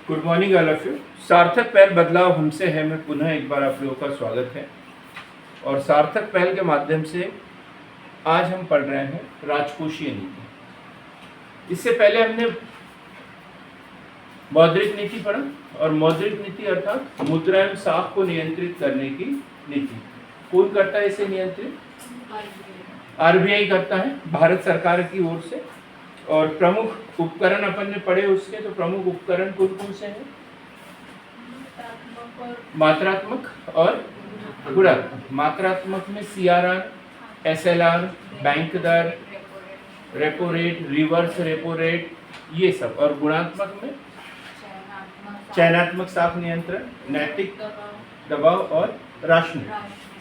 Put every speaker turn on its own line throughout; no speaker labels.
Good morning all of you. सार्थक पहल बदलाव हमसे है में पुनः एक बार आप लोगों का स्वागत है। और सार्थक पहल के माध्यम से आज हम पढ़ रहे हैं राजकोषीय नीति। इससे पहले हमने मौद्रिक नीति पढ़ा, और मौद्रिक नीति अर्थात मुद्रा एवं साख को नियंत्रित करने की नीति। कौन करता है इसे नियंत्रित? आरबीआई करता है, भारत सरकार की ओर से। और प्रमुख उपकरण अपन ने पढ़े उसके, तो प्रमुख उपकरण कौन कौन से हैं? मात्रात्मक और गुणात्मक। मात्रात्मक में CRR, SLR, बैंक दर, repo rate, reverse repo rate, ये सब। और गुणात्मक में चयनात्मक साख नियंत्रण, नैतिक दबाव और राशनिक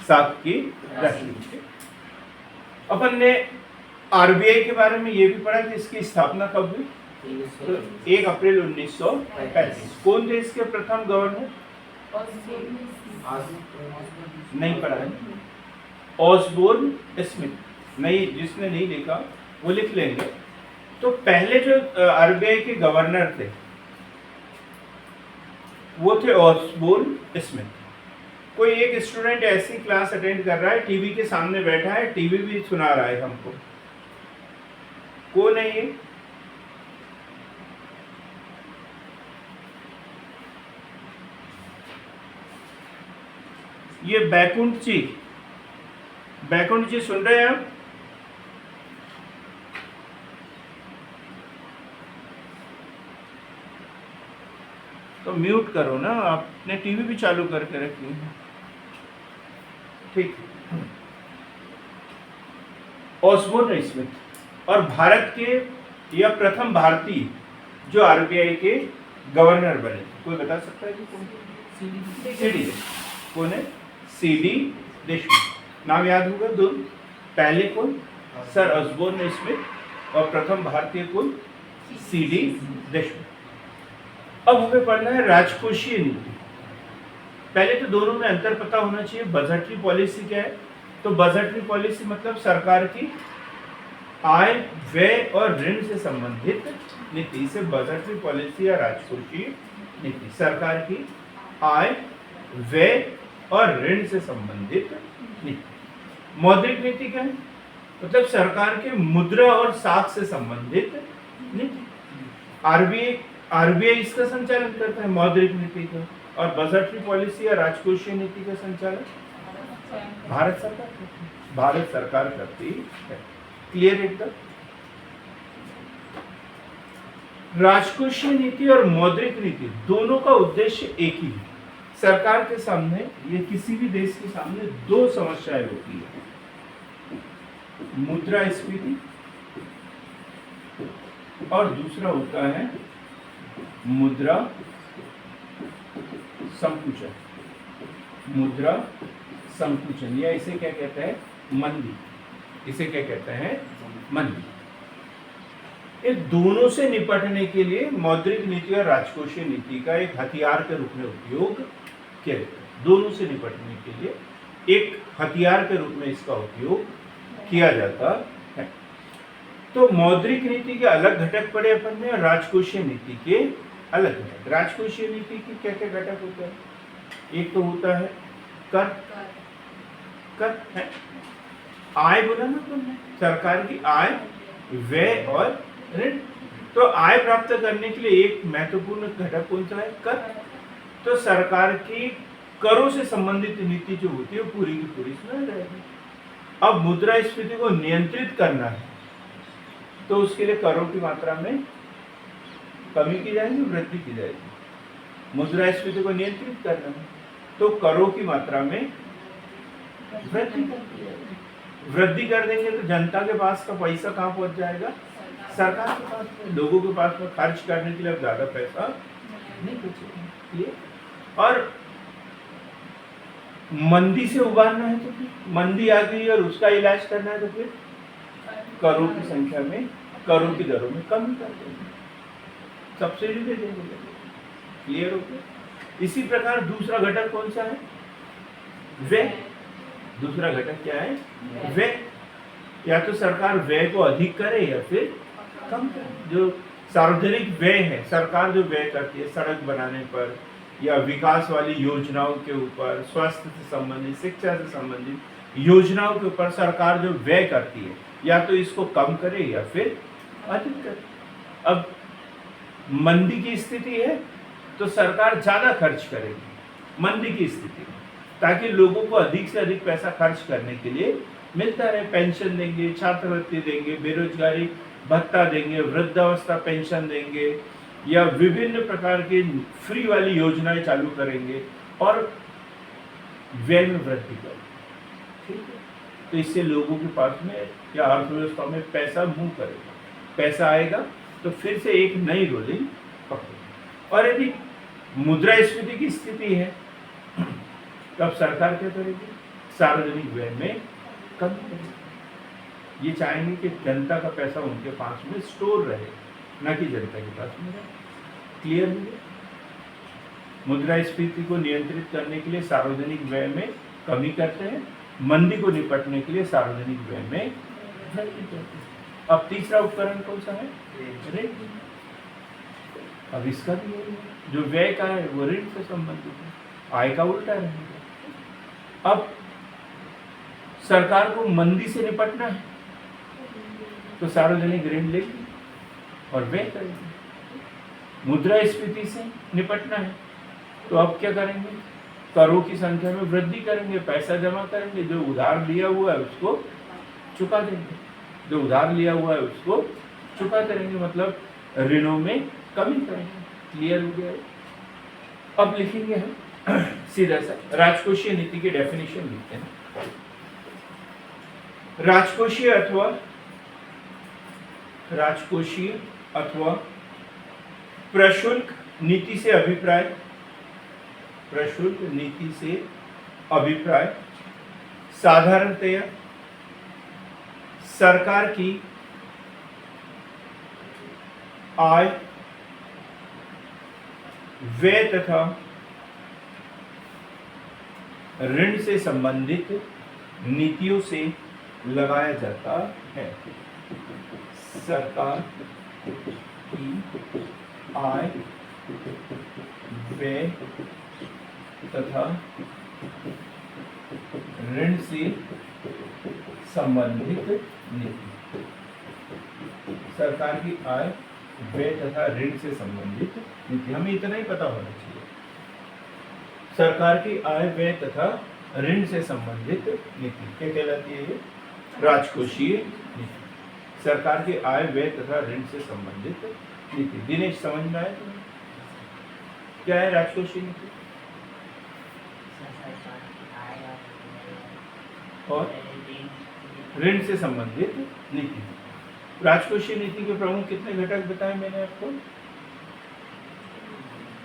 साख की राशि। अपन ने आरबीआई के बारे में ये भी पढ़ा कि इसकी स्थापना कब हुई? तो 1 अप्रैल 1935। कौन थे इसके प्रथम गवर्नर? नहीं पढ़ा है। Osborne Smith. नहीं, जिसने नहीं लिखा वो लिख लेंगे। तो पहले जो आरबीआई के गवर्नर थे वो थे ऑसबोर्न स्मिथ। कोई एक स्टूडेंट ऐसी क्लास अटेंड कर रहा है, टीवी के सामने बैठा है, टीवी भी सुना रहा है हमको। कौन है ये? ये बैकुंठ जी। बैकुंठ जी सुन रहे हैं आप? तो म्यूट करो ना, आपने टीवी भी चालू करके रखी है। ठीक। ऑसबोर्न स्मिथ और भारत के यह प्रथम भारतीय जो आरबीआई के गवर्नर बने। कोई बता सकता है कि कौन? सीडी। कौन है? सीडी देशमुख। नाम याद होगा दो। पहले कौन? Sir Osborne Smith. और प्रथम भारतीय कौन? सीडी देशमुख। अब हमें पढ़ना है राजकोषीय नीति। पहले तो दोनों में अंतर पता होना चाहिए। बजटरी पॉलिसी क्या है? तो बजटरी पॉलिसी मतलब सरकार की आय, व्यय और ऋण से संबंधित नीति से बजटरी पॉलिसी या राजकोषीय नीति। सरकार की आय, व्यय और ऋण से संबंधित नीति। मौद्रिक नीति क्या है? मतलब सरकार के मुद्रा और साख से संबंधित नीति। आरबीआई इसका संचालन करता है, मौद्रिक नीति का। और बजटरी पॉलिसी या राजकोषीय नीति का संचालन भारत सरकार करती है। भारत सरकार करती है। क्लियर एकदम? राजकोषीय नीति और मौद्रिक नीति दोनों का उद्देश्य एक ही है। सरकार के सामने, ये किसी भी देश के सामने दो समस्याएं होती है, मुद्रास्फीति और दूसरा होता है मुद्रा संकुचन। मुद्रा संकुचन, या इसे क्या कहते हैं? मंदी। इसे क्या कहते हैं? मंदी। ये दोनों से निपटने के लिए मौद्रिक नीति और राजकोषीय नीति का एक हथियार के रूप में उपयोग किया जाता है। दोनों से निपटने के लिए एक हथियार के रूप में इसका उपयोग किया जाता है। तो मौद्रिक नीति के अलग घटक पड़े अपन ने, और राजकोषीय नीति के अलग घटक। राजकोषीय नीति के क्या क्या घटक होते हैं? एक तो होता है कर। कर है आय, बोला ना तुमने, सरकार की आय, व्यय और ऋण। तो आय प्राप्त करने के लिए एक महत्वपूर्ण घटक कौन सा है? कर। तो सरकार की करों से संबंधित नीति जो होती है वो पूरी की पूरी इसमें रहेगी। अब मुद्रास्फीति को नियंत्रित करना है, तो उसके लिए करों की मात्रा में कमी की जाएगी, वृद्धि की जाएगी। मुद्रास्फीति को नियंत्रित करना है तो करों की मात्रा में वृद्धि कर देंगे, तो जनता के पास का पैसा कहाँ पहुंच जाएगा? सरकार के पास में। लोगों के पास में खर्च करने के लिए अब ज्यादा पैसा नहीं बचेगा। ये और मंदी से उबारना है तो फिर मंदी आ गई और उसका इलाज करना है तो फिर करों की संख्या में, करों की दरों में कमी कर देंगे, सब्सिडी दे देंगे। क्लियर हो गया? इसी प्रकार दूसरा घटक कौन सा है? व्यय। दूसरा घटक क्या है? व्यय। या तो सरकार व्यय को अधिक करे या फिर कम करे। जो सार्वजनिक व्यय है, सरकार जो व्यय करती है सड़क बनाने पर या विकास वाली योजनाओं के ऊपर, स्वास्थ्य से संबंधित, शिक्षा से संबंधित योजनाओं के ऊपर सरकार जो व्यय करती है, या तो इसको कम करे या फिर अधिक करे। अब मंदी की स्थिति है तो सरकार ज्यादा खर्च करेगी मंदी की स्थिति में, ताकि लोगों को अधिक से अधिक पैसा खर्च करने के लिए मिलता रहे। पेंशन देंगे, छात्रवृत्ति देंगे, बेरोजगारी भत्ता देंगे, वृद्धावस्था पेंशन देंगे, या विभिन्न प्रकार की फ्री वाली योजनाएं चालू करेंगे और व्यय में वृद्धि करेंगे। ठीक है, तो इससे लोगों के पास में या अर्थव्यवस्था में पैसा मूव करेगा, पैसा आएगा तो फिर से एक नई रोलिंग पकड़ेगी। और यदि मुद्रास्फीति की स्थिति है तब सरकार क्या करेगी? सार्वजनिक व्यय में कमी करेगी। ये चाहेंगे कि जनता का पैसा उनके पास में स्टोर रहे, न कि जनता के पास में रहे। क्लियर है? मुद्रास्फीति को नियंत्रित करने के लिए सार्वजनिक व्यय में कमी करते हैं, मंदी को निपटने के लिए सार्वजनिक व्यय में वृद्धि करते हैं। अब तीसरा उपकरण कौन सा है? ऋण। अब इसका भी यही है, जो व्यय का है वो ऋण से संबंधित है, आय का उल्टा रहेगा। अब सरकार को मंदी से निपटना है तो सार्वजनिक ऋण लेगी और व्यय करेगी। मुद्रास्फीति से निपटना है तो अब क्या करेंगे? करों की संख्या में वृद्धि करेंगे, पैसा जमा करेंगे, जो उधार लिया हुआ है उसको चुका देंगे, जो उधार लिया हुआ है उसको चुका करेंगे, मतलब ऋणों में कमी करेंगे। क्लियर हो गया? अब लिखेंगे हम सीधा सा राजकोषीय नीति की डेफिनेशन लिखते हैं। राजकोषीय अथवा प्रशुल्क नीति से अभिप्राय, प्रशुल्क नीति से अभिप्राय साधारणतया सरकार की आय, व्यय तथा ऋण से संबंधित नीतियों से लगाया जाता है। सरकार की आय, व्यय तथा ऋण से संबंधित नीति। सरकार की आय, व्यय तथा ऋण से संबंधित नीति, हमें इतना ही पता होना चाहिए। सरकार की आय, व्यय तथा ऋण से संबंधित नीति क्या कहलाती है? ये राजकोषीय नीति। सरकार की आय, व्यय तथा ऋण से संबंधित नीति। दिनेश समझ में आया तुम्हें? क्या है राजकोषीय नीति? और ऋण से संबंधित नीति। राजकोषीय नीति के प्रमुख कितने घटक बताए मैंने आपको?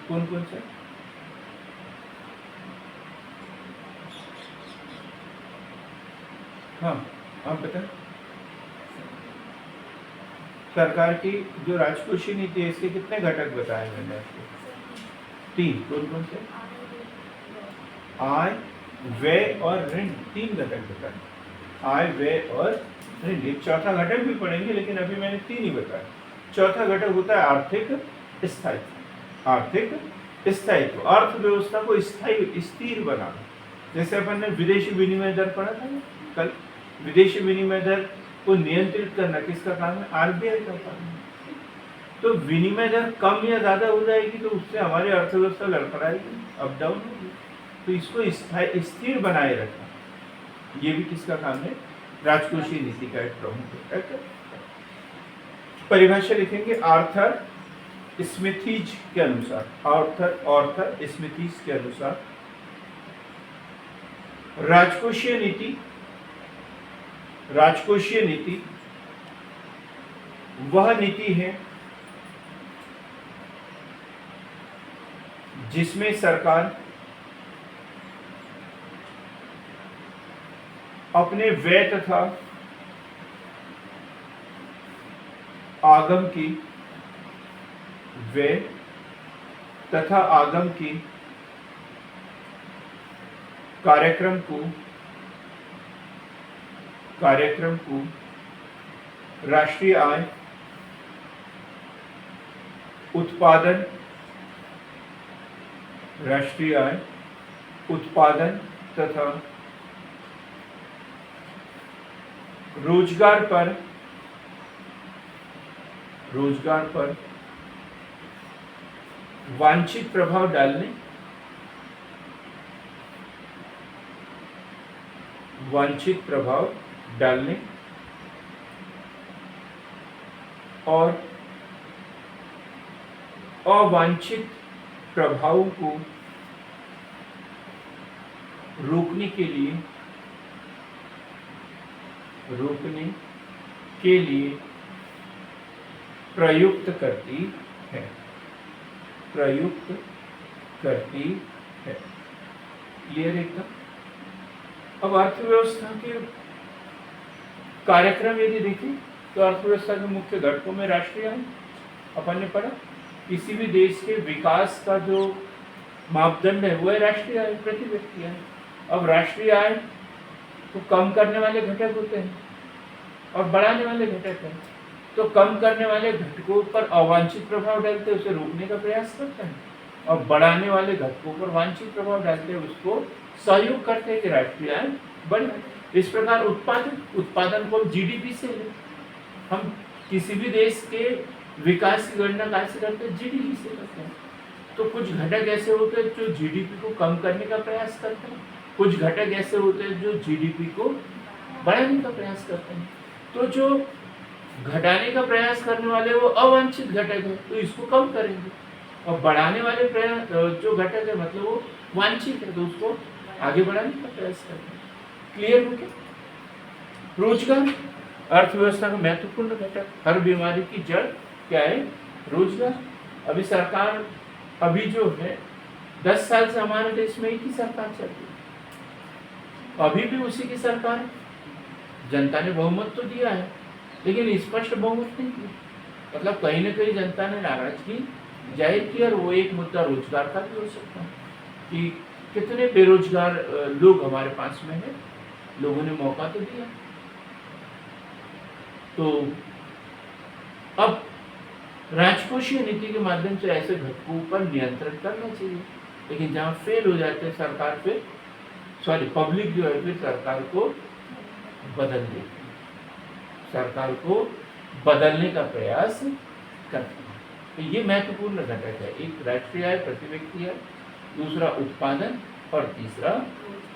कौन कौन से? हाँ, आप बताएं। सरकार की जो राजकोषीय नीति है इसके कितने घटक बताए मैंने आपको? 3। कौन कौन से? आय, व्यय और ऋण। 3 घटक बताए, आय, व्यय और ऋण। एक चौथा घटक भी पढ़ेंगे, लेकिन अभी मैंने 3 ही बताया। चौथा घटक होता है आर्थिक स्थायित्व। आर्थिक स्थायित्व, अर्थव्यवस्था को स्थायी, स्थिर बनाना। जैसे अपन ने विदेशी विनिमय दर पढ़ा था कल। विदेशी विनिमय दर को नियंत्रित करना किसका काम है? आरबीआई का काम है। तो विनिमय दर कम या ज्यादा हो जाएगी तो उससे हमारी अर्थव्यवस्था लड़खड़ाएगी, अप डाउन होगी। तो इसको स्थिर बनाए रखना, ये भी किसका काम है? राजकोषीय नीति का एक प्रमुख घटक। परिभाषा लिखेंगे आर्थर स्मिथीज के अनुसार। आर्थर स्मिथीज के अनुसार राजकोषीय नीति वह नीति है जिसमें सरकार अपने व्यय तथा आगम की कार्यक्रम को राष्ट्रीय आय, उत्पादन, राष्ट्रीय आय, उत्पादन तथा रोजगार पर वांछित प्रभाव डालने और अवांछित प्रभावों को रोकने के लिए प्रयुक्त करती है। क्लियर एकदम। अब अर्थव्यवस्था के कार्यक्रम यदि देखें तो अर्थव्यवस्था के मुख्य घटकों में राष्ट्रीय आय अपन ने पढ़ा। किसी भी देश के विकास का जो मापदंड है वो है राष्ट्रीय आय, प्रति व्यक्ति आय। अब राष्ट्रीय आय तो कम करने वाले घटक होते हैं और बढ़ाने वाले घटक हैं। तो कम करने वाले घटकों पर अवांछित प्रभाव डालते हैं, उसे रोकने का प्रयास करते हैं, और बढ़ाने वाले घटकों पर वांछित प्रभाव डालते हैं, उसको सहयोग करते हैं कि राष्ट्रीय आय बढ़े। इस प्रकार उत्पादन को जीडीपी से हम किसी भी देश के विकास की गणना कहाँ से करते हैं? जीडीपी से करते हैं। तो कुछ घटक ऐसे होते हैं जो जीडीपी को कम करने का प्रयास करते हैं, कुछ घटक ऐसे होते हैं जो जीडीपी को बढ़ाने का प्रयास करते हैं। तो जो घटाने का प्रयास करने वाले वो अवांछित घटक है, तो इसको कम करेंगे, और बढ़ाने वाले जो घटक है मतलब वो वांछित है, तो उसको आगे बढ़ाने का प्रयास करते हैं। क्लियर हो क्या? रोजगार अर्थव्यवस्था का महत्वपूर्ण घटक। हर बीमारी की जड़ क्या है? रोजगार। अभी सरकार अभी जो है 10 साल से हमारे देश में एक ही सरकार चल रही है, अभी भी उसी की सरकार है। जनता ने बहुमत तो दिया है लेकिन स्पष्ट बहुमत नहीं दिया, मतलब कहीं न कहीं जनता ने नाराजगी जाहिर की। और वो एक मुद्दा रोजगार का भी हो सकता है कि कितने बेरोजगार लोग हमारे पास में है, लोगों ने मौका तो दिया। तो अब राजकोषीय नीति के माध्यम से ऐसे घटकों पर नियंत्रण करना चाहिए, लेकिन जहाँ फेल हो जाते हैं सरकार पे पब्लिक जो है फिर सरकार को बदलने का प्रयास करते हैं। तो ये महत्वपूर्ण घटक है, एक राष्ट्रीय आय, प्रति व्यक्ति आय, दूसरा उत्पादन और तीसरा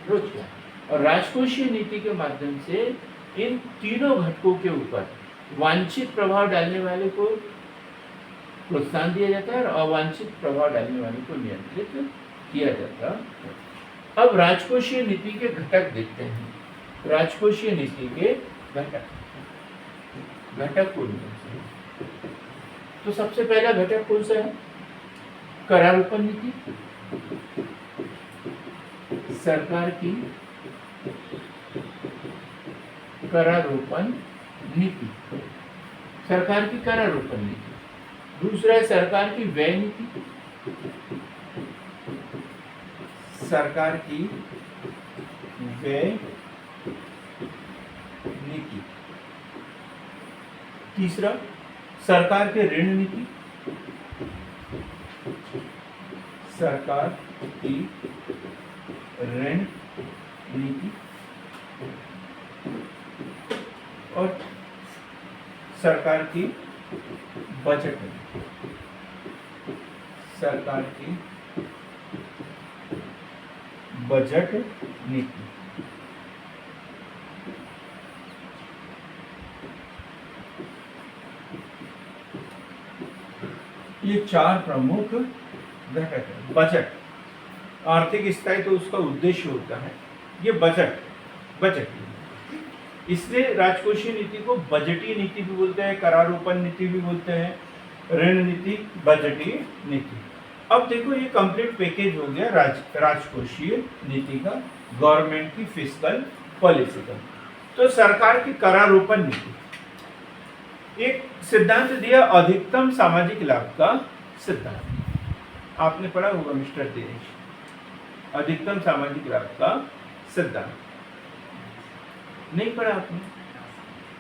रोजगार। और राजकोषीय नीति के माध्यम से इन तीनों घटकों के ऊपर वांछित प्रभाव डालने वाले को प्रोत्साहन दिया जाता है और अवांछित प्रभाव डालने वाले को नियंत्रित किया जाता है। अब राजकोषीय नीति के घटक देखते हैं। राजकोषीय नीति के घटक कौन से? तो सबसे पहला घटक कौन सा है? करारोपण नीति। सरकार की करारोपण नीति, सरकार की करारोपण नीति। दूसरा है सरकार की व्यय नीति, सरकार की व्यय नीति। तीसरा सरकार के ऋण नीति, सरकार की ऋण नीति। और सरकार की बजट नीति, सरकार की बजट नीति। ये चार प्रमुख घटक है। बजट, आर्थिक स्थायी तो उसका उद्देश्य होता है। ये बजट इसलिए राजकोषीय नीति को बजटीय नीति भी बोलते हैं, करारोपण नीति भी बोलते हैं, ऋण नीति, बजटीय नीति। अब देखो ये कंप्लीट पैकेज हो गया राजकोषीय नीति का, गवर्नमेंट की फिस्कल पॉलिसी का। तो सरकार की करारोपण नीति, एक सिद्धांत दिया अधिकतम सामाजिक लाभ का सिद्धांत। आपने पढ़ा होगा मिस्टर दिनेश, अधिकतम सामाजिक लाभ का सिद्धांत। नहीं पढ़ा आपने?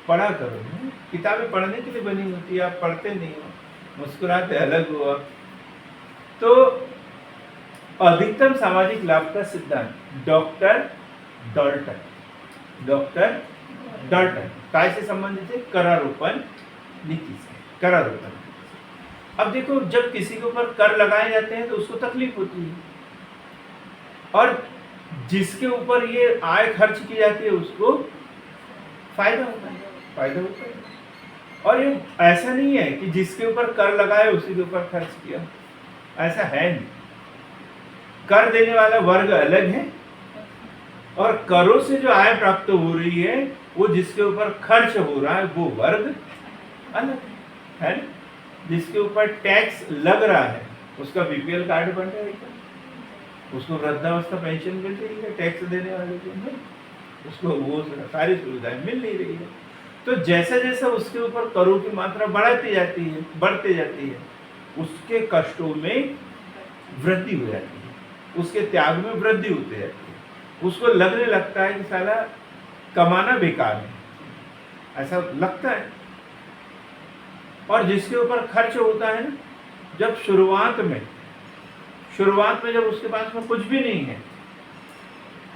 पढ़ा करो, किताबें पढ़ने के लिए बनी होती है, आप पढ़ते नहीं हो। मुस्कुराते अलग हुआ। तो अधिकतम सामाजिक लाभ का सिद्धांत डॉक्टर डॉल्टन काय से संबंधित है? करारोपण नीति से। करारोपण। अब देखो, जब किसी के ऊपर कर लगाए जाते हैं तो उसको तकलीफ होती है, और जिसके ऊपर ये आय खर्च की जाती है उसको फायदा होता है। और ये ऐसा नहीं है कि जिसके ऊपर कर लगाए उसी के ऊपर खर्च किया, ऐसा है नहीं। कर देने वाला वर्ग अलग है, और करों से जो आय प्राप्त हो रही है वो जिसके ऊपर खर्च हो रहा है वो वर्ग अलग है। जिसके ऊपर टैक्स लग रहा है उसका बीपीएल कार्ड बन जाएगा, उसको वृद्धावस्था पेंशन मिल रही है, टैक्स देने वाले को नहीं, उसको वो सारी सुविधाएं मिल नहीं रही है। तो जैसे जैसे उसके ऊपर करों की मात्रा बढ़ती जाती है, उसके कष्टों में वृद्धि हो जाती है, उसके त्याग में वृद्धि होती जाती है। उसको लगने लगता है कि साला कमाना बेकार है, ऐसा लगता है। और जिसके ऊपर खर्च होता है ना, जब शुरुआत में जब उसके पास में कुछ भी नहीं है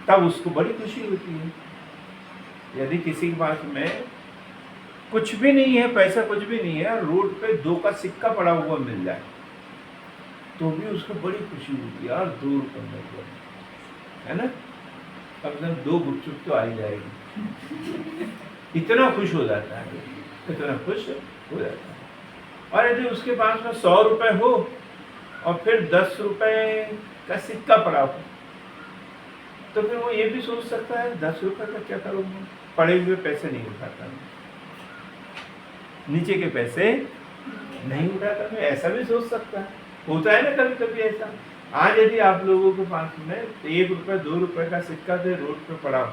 तब उसको बड़ी खुशी होती है। यदि किसी के पास में कुछ भी नहीं है, पैसा कुछ भी नहीं है, रोड पे 2 का सिक्का पड़ा हुआ मिल जाए तो भी उसको बड़ी खुशी होती है, यार 2 रुपये मिल गए, है ना, कम से कम 2 गुपचुप तो आ ही जाएगी। इतना खुश हो जाता है, इतना खुश हो जाता है। और यदि उसके पास में 100 रुपये हो और फिर 10 रुपये का सिक्का पड़ा हो तो फिर वो ये भी सोच सकता है 10 रुपये का क्या करूँगा, पड़े हुए पैसे नहीं उठाता मैं, नीचे के पैसे नहीं उठाता मैं, ऐसा भी सोच सकता है। होता है ना कभी कभी ऐसा। आज यदि आप लोगों के पास में 1 रुपये 2 रुपये का सिक्का से रोड पे पड़ा हो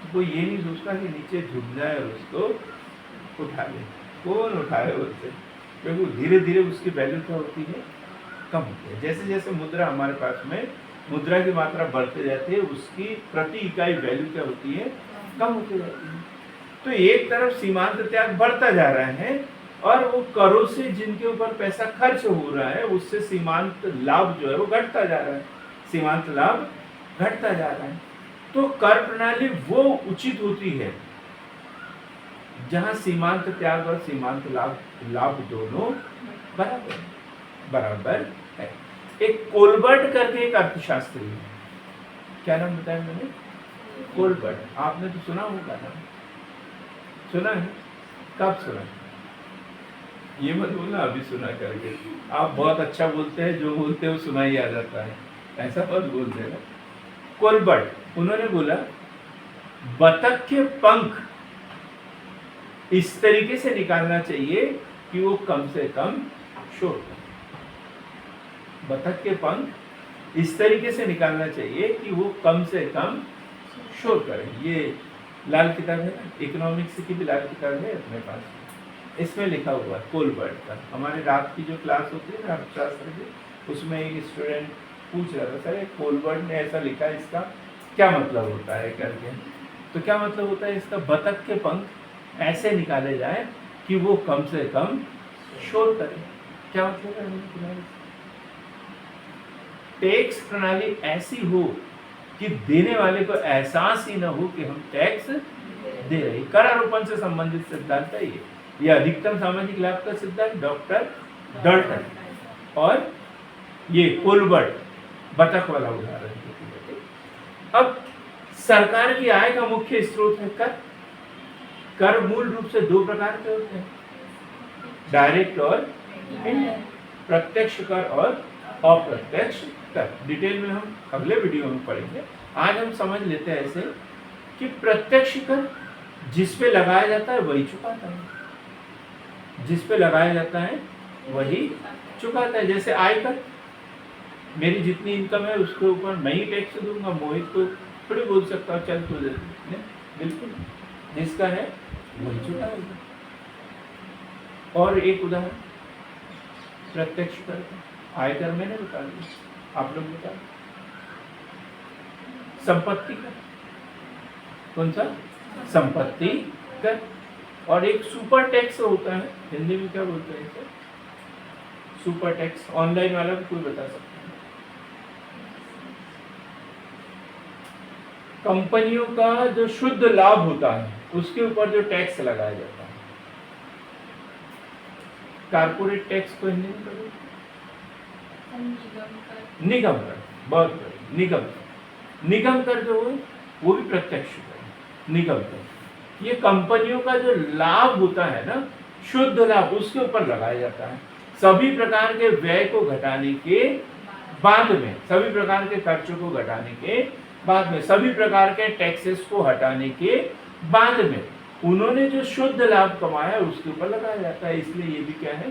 तो कोई ये नहीं सोचता कि नीचे झुक जाए और उसको उठा ले। कौन उठाए उससे? क्योंकि धीरे धीरे उसकी वैल्यू क्या होती है, कम होती है। जैसे जैसे मुद्रा हमारे पास में मुद्रा की मात्रा बढ़ते जाती है उसकी प्रति इकाई वैल्यू क्या होती है, कम होती जाती है। तो एक तरफ सीमांत त्याग बढ़ता जा रहा है और वो करों से जिनके ऊपर पैसा खर्च हो रहा है उससे सीमांत लाभ जो है वो घटता जा रहा है, सीमांत लाभ घटता जा रहा है। तो कर प्रणाली वो उचित होती है जहां सीमांत त्याग और सीमांत लाभ दोनों बराबर है। एक कोलबर्ट करके एक अर्थशास्त्री है, क्या नाम बताया मैंने? कोलबर्ट। आपने तो सुना होगा ना, सुना है? कब सुना? ये मत बोलना अभी सुना करके, आप बहुत अच्छा बोलते हैं, जो बोलते हैं वो सुना ही आ जाता है, ऐसा मत बोल देना। कोलबर्ट उन्होंने बोला बतख के पंख इस तरीके से निकालना चाहिए कि वो कम से कम शोर करे। बतख के पंख इस तरीके से निकालना चाहिए कि वो कम से कम शोर करे। ये लाल किताब है ना, इकोनॉमिक्स की भी लाल किताब है अपने पास, इसमें लिखा हुआ है कोलबर्ट का। हमारे रात की जो क्लास होती है ना अर्थशास्त्र की, उसमें एक स्टूडेंट पूछ रहा था सर कोलबर्ट ने ऐसा लिखा है, इसका क्या मतलब होता है करके। तो क्या मतलब होता है इसका? बतख के पंख ऐसे निकाले जाए कि वो कम से कम शोर करे। क्या मतलब है? टैक्स प्रणाली ऐसी हो कि देने वाले को एहसास ही ना हो कि हम टैक्स दे रहे। करारोपण से संबंधित सिद्धांत है ये अधिकतम सामाजिक लाभ का सिद्धांत डॉक्टर डॉल्टन और ये कोलबर्ट बतख वाला उदाहरण। अब सरकार की आय का मुख्य स्रोत है कर। कर मूल रूप से 2 प्रकार के होते हैं, डायरेक्ट और इनडायरेक्ट, प्रत्यक्ष कर और अप्रत्यक्ष कर। डिटेल में हम अगले वीडियो में पढ़ेंगे। आज हम समझ लेते हैं ऐसे कि प्रत्यक्ष कर जिस पे लगाया जाता है वही चुकाता है, जिस पे लगाया जाता है वही चुकाता है। जैसे आयकर, मेरी जितनी इनकम है उसके ऊपर मैं ही टैक्स दूंगा, मोहित को थोड़ी बोल सकता हूँ चल तू दे, बिल्कुल जिसका है वही चुकाएगा। और एक उदाहरण प्रत्यक्ष कर, आयकर मैंने बता दिया, आप लोग बता। संपत्ति कर, कौन सा? संपत्ति कर। और एक सुपर टैक्स होता है, हिंदी में क्या बोलते हैं इसे? Super tax. ऑनलाइन वाला भी कोई बता सकता है? कंपनियों का जो शुद्ध लाभ होता है उसके ऊपर जो टैक्स लगाया जाता है, कारपोरेट टैक्स को हिंदी में करो? निगम कर। बहुत बढ़िया, निगम कर। निगम कर जो है वो भी प्रत्यक्ष कर, निगम कर। ये कंपनियों का जो लाभ होता है ना, शुद्ध लाभ, उसके ऊपर लगाया जाता है। सभी प्रकार के व्यय को घटाने के बाद में, सभी प्रकार के खर्चों को घटाने के बाद में, सभी प्रकार के टैक्सेस को हटाने के बाद में उन्होंने जो शुद्ध लाभ कमाया उसके ऊपर लगाया जाता है। इसलिए ये भी क्या है?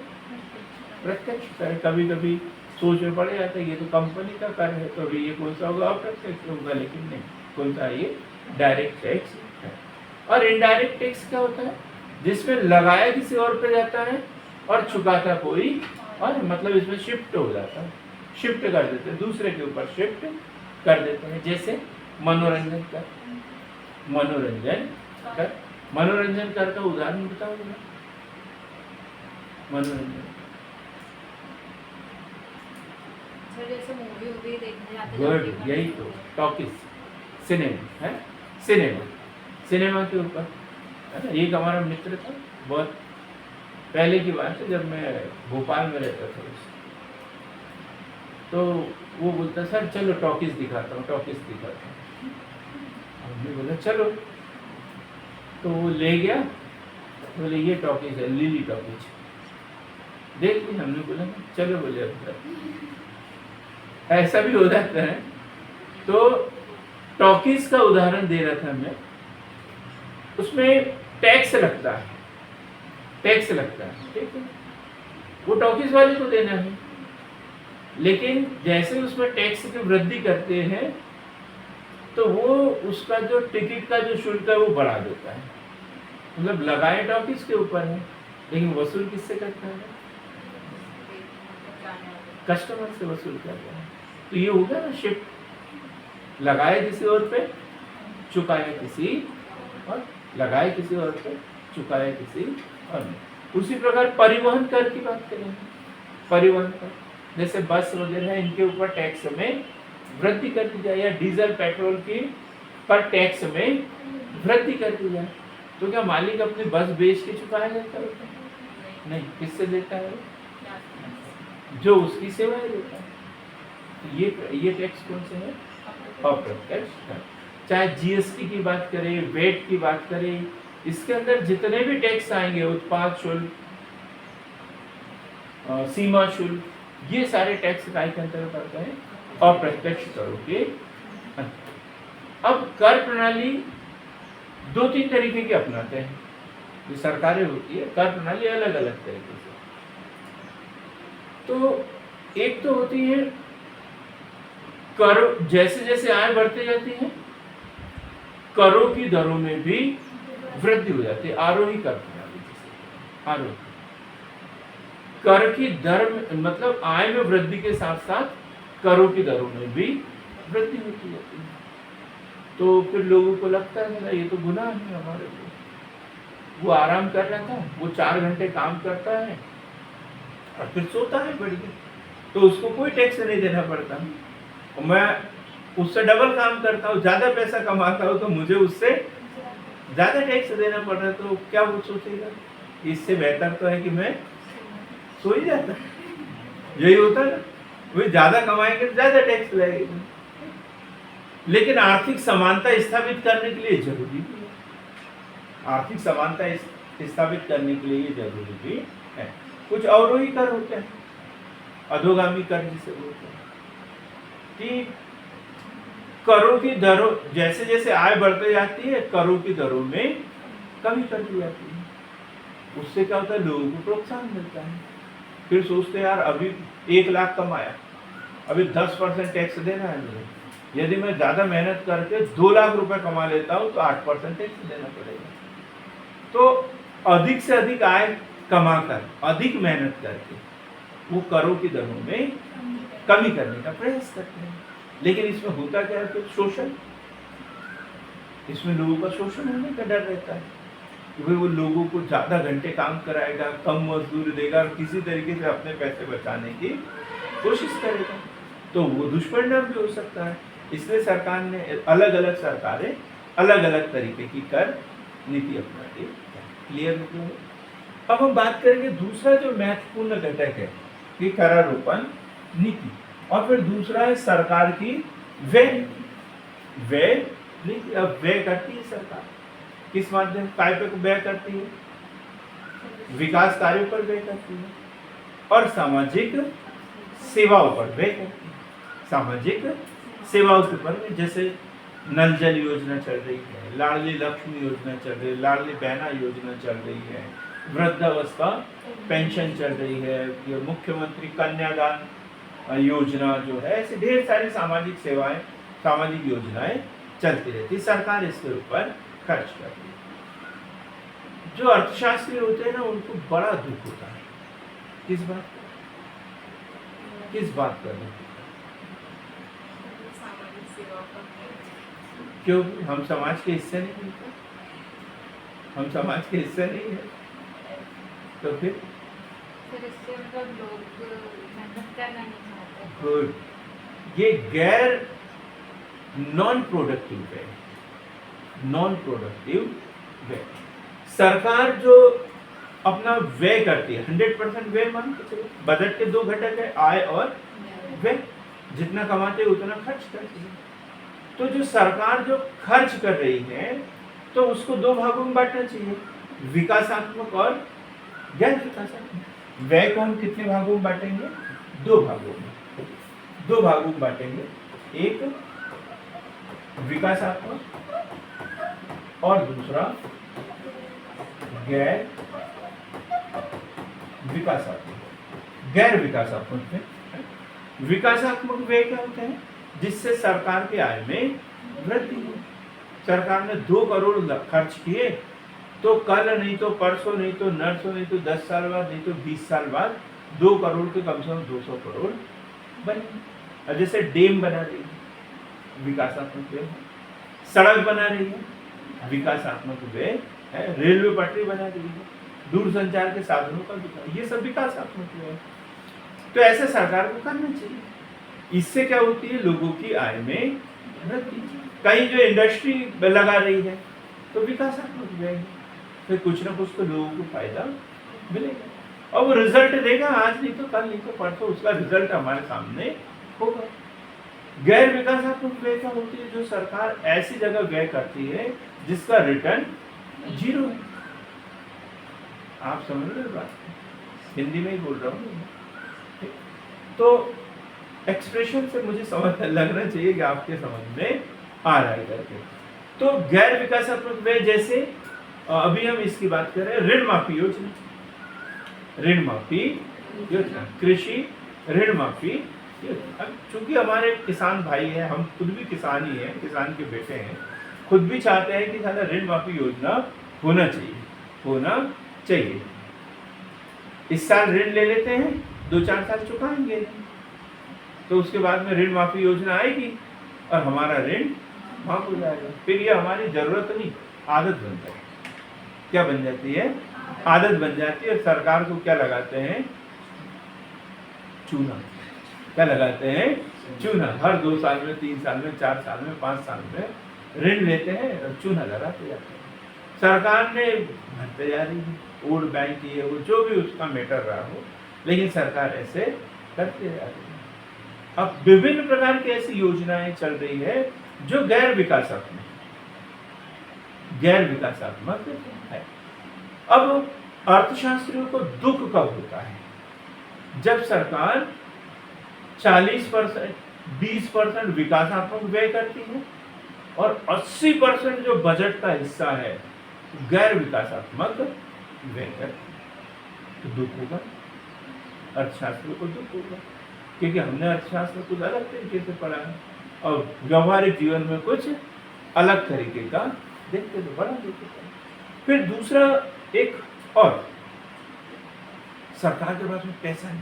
प्रत्यक्ष कर। कभी कभी सोच में पड़ जाता है ये तो कंपनी का कर है, तो ये कौन सा होगा? अप्रत्यक्ष होगा। लेकिन नहीं, कौन सा? ये डायरेक्ट टैक्स है। और इनडायरेक्ट टैक्स क्या होता है? जिसमें लगाया किसी और पे जाता है और चुकाता कोई और, मतलब इसमें शिफ्ट हो जाता है, शिफ्ट कर देते हैं, दूसरे के ऊपर शिफ्ट कर देते हैं। जैसे मनोरंजन कर, मनोरंजन कर। मनोरंजन कर का उदाहरण बताओ जरा। मनोरंजन,
जैसे मूवी वूवी देखने जाते
गुड, यही तो टॉकीज, सिनेमा है। सिनेमा, सिनेमा के ऊपर है ना। एक हमारा मित्र था, बहुत पहले की बात है, जब मैं भोपाल में रहता था तो वो बोलता सर चलो टॉकीज दिखाता हूँ, टॉकीज दिखाता हूँ। हमने बोला चलो, तो वो ले गया, बोले ये टॉकीज है, लिली टॉकीज, देख ली। हमने बोला चलो, बोले अब ऐसा भी हो जाता है। तो टॉकीज का उदाहरण दे रहा था मैं, उसमें टैक्स लगता है, टैक्स लगता है, ठीक है, वो टॉकीज वाले को देना है। लेकिन जैसे उसमें टैक्स की वृद्धि करते हैं तो वो उसका जो टिकट का जो शुल्क है वो बढ़ा देता है। मतलब लगाए टॉकीज के ऊपर है, लेकिन वसूल किससे करता है? कस्टमर से वसूल करता है। तो ये होगा ना शिफ्ट, लगाए किसी और पे, चुकाए किसी और, लगाए किसी और पे, चुकाए किसी और। उसी प्रकार परिवहन कर की बात करेंगे। परिवहन कर, जैसे बस वगैरह है, इनके ऊपर टैक्स में वृद्धि कर दी जाए, या डीजल पेट्रोल की पर टैक्स में वृद्धि कर दी जाए, तो क्या मालिक अपनी बस बेच के चुकाया जाता है? नहीं, किससे देता है? जो उसकी सेवाएं देता है। ये टैक्स कौन से है? अप्रत्यक्ष कर। चाहे जीएसटी की बात करें, वेट की बात करें, इसके अंदर जितने भी टैक्स आएंगे, उत्पाद शुल्क, सीमा शुल्क, ये सारे टैक्स काय के अंतर्गत आते हैं? अप्रत्यक्ष करों के। अब कर प्रणाली दो तीन तरीके की अपनाते हैं, जो सरकारें होती है, कर प्रणाली अलग अलग तरीके से। तो एक तो होती है कर, जैसे जैसे आय बढ़ती जाती है करों की दरों में भी वृद्धि हो जाती है। आरोही कर प्रणाली, जैसे आरोही कर की दर में, मतलब आय में वृद्धि के साथ साथ करों की दरों में भी वृद्धि होती जाती है। तो फिर लोगों को लगता है ना ये तो गुनाह है हमारे लिए। वो आराम कर रहा था, वो 4 घंटे काम करता है और फिर सोता है बढ़िया, तो उसको कोई टैक्स नहीं देना पड़ता। और मैं उससे डबल काम करता हूँ, ज्यादा पैसा कमाता हूँ, तो मुझे उससे ज्यादा टैक्स देना पड़ रहा है। तो क्या वो सोचेगा? इससे बेहतर तो है कि मैं सो ही जाता। यही होता है ना, वो ज्यादा कमाएंगे तो ज्यादा टैक्स लगेगा। लेकिन आर्थिक समानता स्थापित करने के लिए जरूरी भी है। आर्थिक समानता स्थापित करने के लिए ये जरूरी भी है। कुछ अवरोही कर होते हैं, अधोगामी कर जिसे बोलते हैं, कि करों की दरों, जैसे जैसे आय बढ़ते जाती है करों की दरों में कमी कर दी जाती है। उससे क्या होता है? लोगों को प्रोत्साहन मिलता है। फिर सोचते हैं यार अभी 1 लाख कमाया, अभी 10% टैक्स देना है मुझे। यदि मैं ज्यादा मेहनत करके 2 लाख रुपए कमा लेता हूँ तो 8% टैक्स देना पड़ेगा। तो अधिक से अधिक आय कमाकर, अधिक मेहनत करके वो करों की दरों में कमी करने का प्रयास करते हैं। लेकिन इसमें होता क्या है? फिर शोषण, इसमें लोगों का शोषण होने का डर रहता है। कि भाई वो लोगों को ज़्यादा घंटे काम कराएगा, कम मजदूरी देगा और किसी तरीके से अपने पैसे बचाने की कोशिश करेगा, तो वो दुष्परिणाम भी हो सकता है। इसलिए सरकार ने अलग अलग सरकारें अलग अलग तरीके की कर नीति अपनाती है। क्लियर हो गया? अब हम बात करेंगे दूसरा जो महत्वपूर्ण घटक है कि करारोपण नीति, और फिर दूसरा है सरकार की व्यय नीति। व्यय नीति, अब व्यय करती है सरकार किस माध्यम काय पे व्यय करती है? विकास कार्यों पर व्यय करती है और सामाजिक सेवाओं पर व्यय करती है। सामाजिक सेवाओं के ऊपर में, जैसे नल जल योजना चल रही है, लाडली लक्ष्मी योजना चल रही है, लाडली बहना योजना चल रही है, वृद्धावस्था पेंशन चल रही है, ये मुख्यमंत्री कन्यादान योजना जो है, ऐसे ढेर सारी सामाजिक सेवाएं, सामाजिक योजनाएं चलती रहती है। सरकार इसके ऊपर खर्च करती है। जो अर्थशास्त्री होते हैं ना, उनको बड़ा दुख होता है किस बात का? किस बात का दुख? क्यों? हम समाज के हिस्से नहीं हैं? हम समाज के हिस्से नहीं है, तो फिर
इससे मतलब लोग मेहनत करना नहीं चाहते।
गुड, ये गैर नॉन प्रोडक्टिव है, नॉन प्रोडक्टिव व्यय। सरकार जो अपना व्यय करती है, 100% व्यय मान के चलो। बजट के दो घटक है, आय और व्यय। जितना कमाते हैं उतना खर्च करती है। तो जो सरकार जो खर्च कर रही है, तो उसको दो भागों में बांटना चाहिए, विकासात्मक और गैर विकासात्मक। व्यय को हम कितने भागों में बांटेंगे? दो भागों में, दो भागों में बांटेंगे। एक विकासात्मक और दूसरा गैर विकासात्मक। गैर विकासात्मक में, विकासात्मक व्यय क्या होते हैं? जिससे सरकार के आय में वृद्धि हो। सरकार ने 2 करोड़ खर्च किए, तो कल नहीं तो परसों नहीं तो नरसों नहीं तो 10 साल बाद नहीं तो 20 साल बाद 2 करोड़ के कम से कम 200 करोड़ बने। जैसे डैम बना रही है, विकासात्मक व्यय। सड़क बना रही है, विकासात्मक व्यय है। रेलवे पटरी बना रही है, दूरसंचार के साधनों का विकास, ये सब विकासात्मक व्यय है। तो ऐसे सरकार को करना चाहिए। इससे क्या होती है? लोगों की आय में वृद्धि। कहीं जो इंडस्ट्री लगा रही है, तो विकासात्मक व्यय है, फिर कुछ ना कुछ तो लोगों को फायदा मिलेगा और वो रिजल्ट देगा। आज नहीं तो कल नहीं तो परसों उसका रिजल्ट हमारे सामने होगा। गैर विकासात्मक व्यय क्या होती है? जो सरकार ऐसी जगह व्यय करती है जिसका रिटर्न 0 है। आप समझ रहे हो बात? हिंदी में ही बोल रहा हूँ। तो एक्सप्रेशन से मुझे समझ लगना चाहिए कि आपके समझ में आ रहा है करके। तो गैर विकासात्मक व्यय, जैसे अभी हम इसकी बात कर रहे हैं, ऋण माफी योजना। ऋण माफी योजना, कृषि ऋण माफी योजना। अब चूंकि हमारे किसान भाई हैं, हम खुद भी किसान ही हैं, किसान के बेटे हैं, खुद भी चाहते हैं कि सारा ऋण माफी योजना होना चाहिए, होना चाहिए। इस साल ऋण ले लेते हैं, 2-4 साल चुकाएंगे, तो उसके बाद में ऋण माफी योजना आएगी और हमारा ऋण माफ हो जाएगा। फिर ये हमारी जरूरत नहीं, आदत बन जाती है। क्या बन जाती है? आदत बन जाती है। और सरकार को क्या लगाते हैं? चूना। क्या लगाते हैं? चूना। हर 2 साल में, 3 साल में, 4 साल में, 5 साल में ऋण लेते हैं और चूना लगाते जाते हैं। सरकार ने भरते जा रही है, वोट बैंक की है वो, जो भी उसका मैटर रहा हो, लेकिन सरकार ऐसे करते जा रही है। अब विभिन्न प्रकार की ऐसी योजनाएं चल रही है जो गैर विकासात्मक है। अब अर्थशास्त्रियों को दुख कब होता है? जब सरकार 40%, 20% विकासात्मक व्यय करती है और 80% जो बजट का हिस्सा है गैर विकासात्मक व्यय करती है। तो दुख होगा, अर्थशास्त्रियों को दुख होगा, क्योंकि हमने अर्थशास्त्र कुछ अलग तरीके से पढ़ा है और व्यवहारिक जीवन में कुछ अलग तरीके का देखते तो बड़ा दुख होता है। फिर दूसरा एक और, सरकार के पास में पैसा नहीं,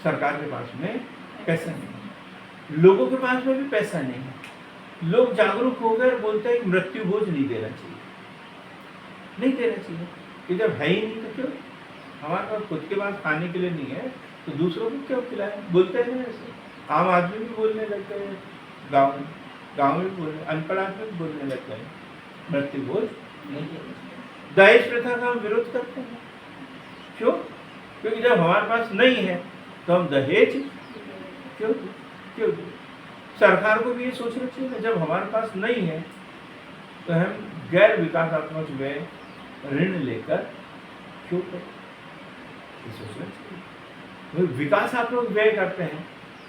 सरकार के पास में पैसा नहीं, लोगों के पास में भी पैसा नहीं है। लोग जागरूक हो गए और बोलते हैं कि मृत्यु भोज नहीं देना चाहिए। नहीं देना चाहिए, कि जब है ही नहीं तो क्यों, हमारे पास खुद के पास खाने के लिए नहीं है तो दूसरों को क्यों खिलाएं। बोलते हैं ना ऐसे, आम आदमी भी बोलने लगते हैं, गाँव में भी बोलने, अनपढ़ आदमी भी बोलने लगते हैं, मृत्यु भोज नहीं। दहेज प्रथा का हम विरोध करते हैं, क्यों? क्योंकि जब हमारे पास नहीं है तो हम दहेज क्यों क्यों दें? सरकार को भी ये सोचना चाहिए ना, जब हमारे पास नहीं है तो हम गैर विकासात्मक व्यय ऋण लेकर क्यों करें, ये सोचना चाहिए। तो विकासात्मक व्यय करते हैं,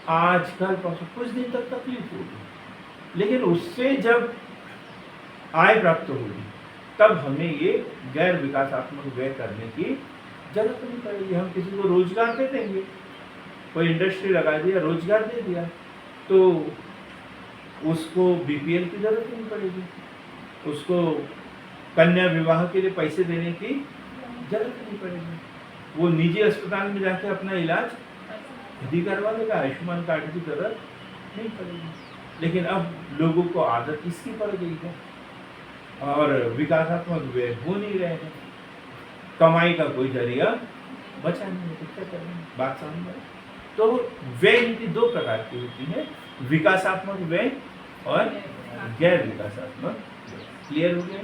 आजकल कुछ दिन तक तकलीफ होगी, लेकिन उससे जब आय प्राप्त होगी तब हमें ये गैर विकासात्मक व्यय करने की जरूरत नहीं पड़ेगी। हम किसी को रोजगार दे देंगे, कोई इंडस्ट्री लगा दिया, रोजगार दे दिया, तो उसको बीपीएल की जरूरत नहीं पड़ेगी, उसको कन्या विवाह के लिए पैसे देने की जरूरत नहीं पड़ेगी, वो निजी अस्पताल में जाके अपना इलाज खुद ही करवा लेगा, आयुष्मान कार्ड की जरूरत नहीं पड़ेगी। लेकिन अब लोगों को आदत इसकी पड़ गई है और विकासात्मक व्यय हो नहीं रहे हैं, कमाई का कोई जरिया बचा नहीं है, तो क्या करेंगे, बात समझ में। तो व्यय नीति दो प्रकार की होती है, विकासात्मक व्यय और गैर विकासात्मक व्यय। क्लियर हो गया?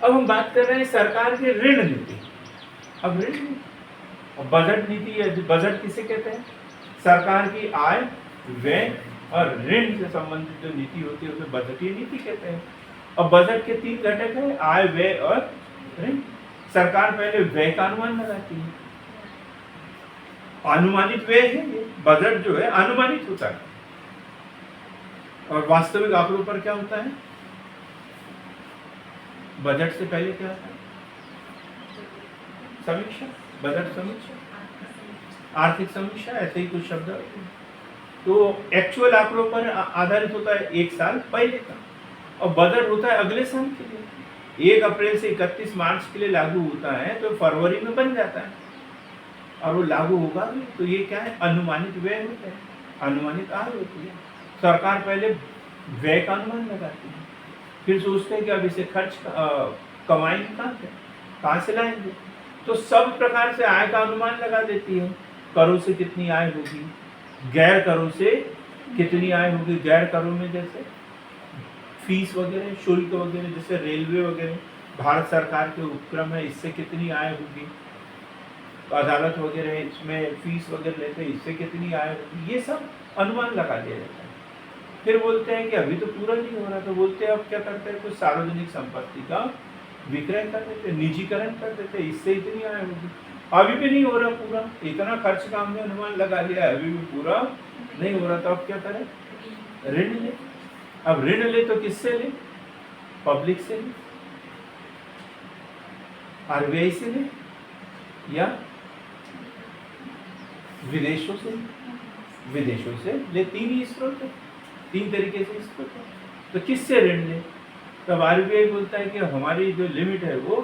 अब हम बात कर रहे हैं सरकार की ऋण नीति। अब ऋण नीति और बजट नीति है, बजट किसे कहते हैं? सरकार की आय, व्यय और ऋण से संबंधित जो नीति होती है उसे बजटीय नीति कहते हैं। अब बजट के 3 घटक हैं, आय, व्यय और ऋण। सरकार पहले व्यय का अनुमान लगाती है, अनुमानित व्यय है ये, बजट जो है अनुमानित होता है, और वास्तविक आंकड़ों पर क्या होता है? बजट से पहले क्या होता है? समीक्षा, बजट समीक्षा, आर्थिक समीक्षा, ऐसे ही कुछ शब्द होते हैं। तो एक्चुअल आंकड़ों पर आधारित होता है 1 साल पहले का, और बजट होता है अगले साल के लिए। 1 अप्रैल से 31 मार्च के लिए लागू होता है तो फरवरी में बन जाता है और वो लागू होगा भी। तो ये क्या है? अनुमानित व्यय होता है, अनुमानित आय होती है। सरकार पहले व्यय का अनुमान लगाती है, फिर सोचते हैं कि अब इसे खर्च कमाएंगे कहाँ से लाएंगे, तो सब प्रकार से आय का अनुमान लगा देती है। करों से कितनी आय होगी, गैर करों से कितनी आय होगी। गैर करों में जैसे फीस वगैरह, शुल्क वगैरह, जैसे रेलवे वगैरह भारत सरकार के उपक्रम है, इससे कितनी आय होगी। अदालत वगैरह इसमें फीस वगैरह लेते हैं, इससे कितनी आय होगी, ये सब अनुमान लगा दिया जाता है। फिर बोलते हैं कि अभी तो पूरा नहीं हो रहा, तो बोलते हैं अब क्या करते हैं, कुछ सार्वजनिक संपत्ति का विक्रय कर देते, निजीकरण कर देते, इससे इतनी आय होगी। अभी भी नहीं हो रहा पूरा, इतना खर्च का हमने अनुमान लगा लिया, अभी भी पूरा नहीं हो रहा, तो अब क्या करें? ऋण ले। अब ऋण ले तो किससे ले? पब्लिक से ले, आरबीआई से ले, या विदेशों से ले। विदेशों से ले, 3 ही स्रोत है, 3 तरीके से स्रोत है। तो किससे ऋण ले? तब आरबीआई बोलता है कि हमारी जो लिमिट है वो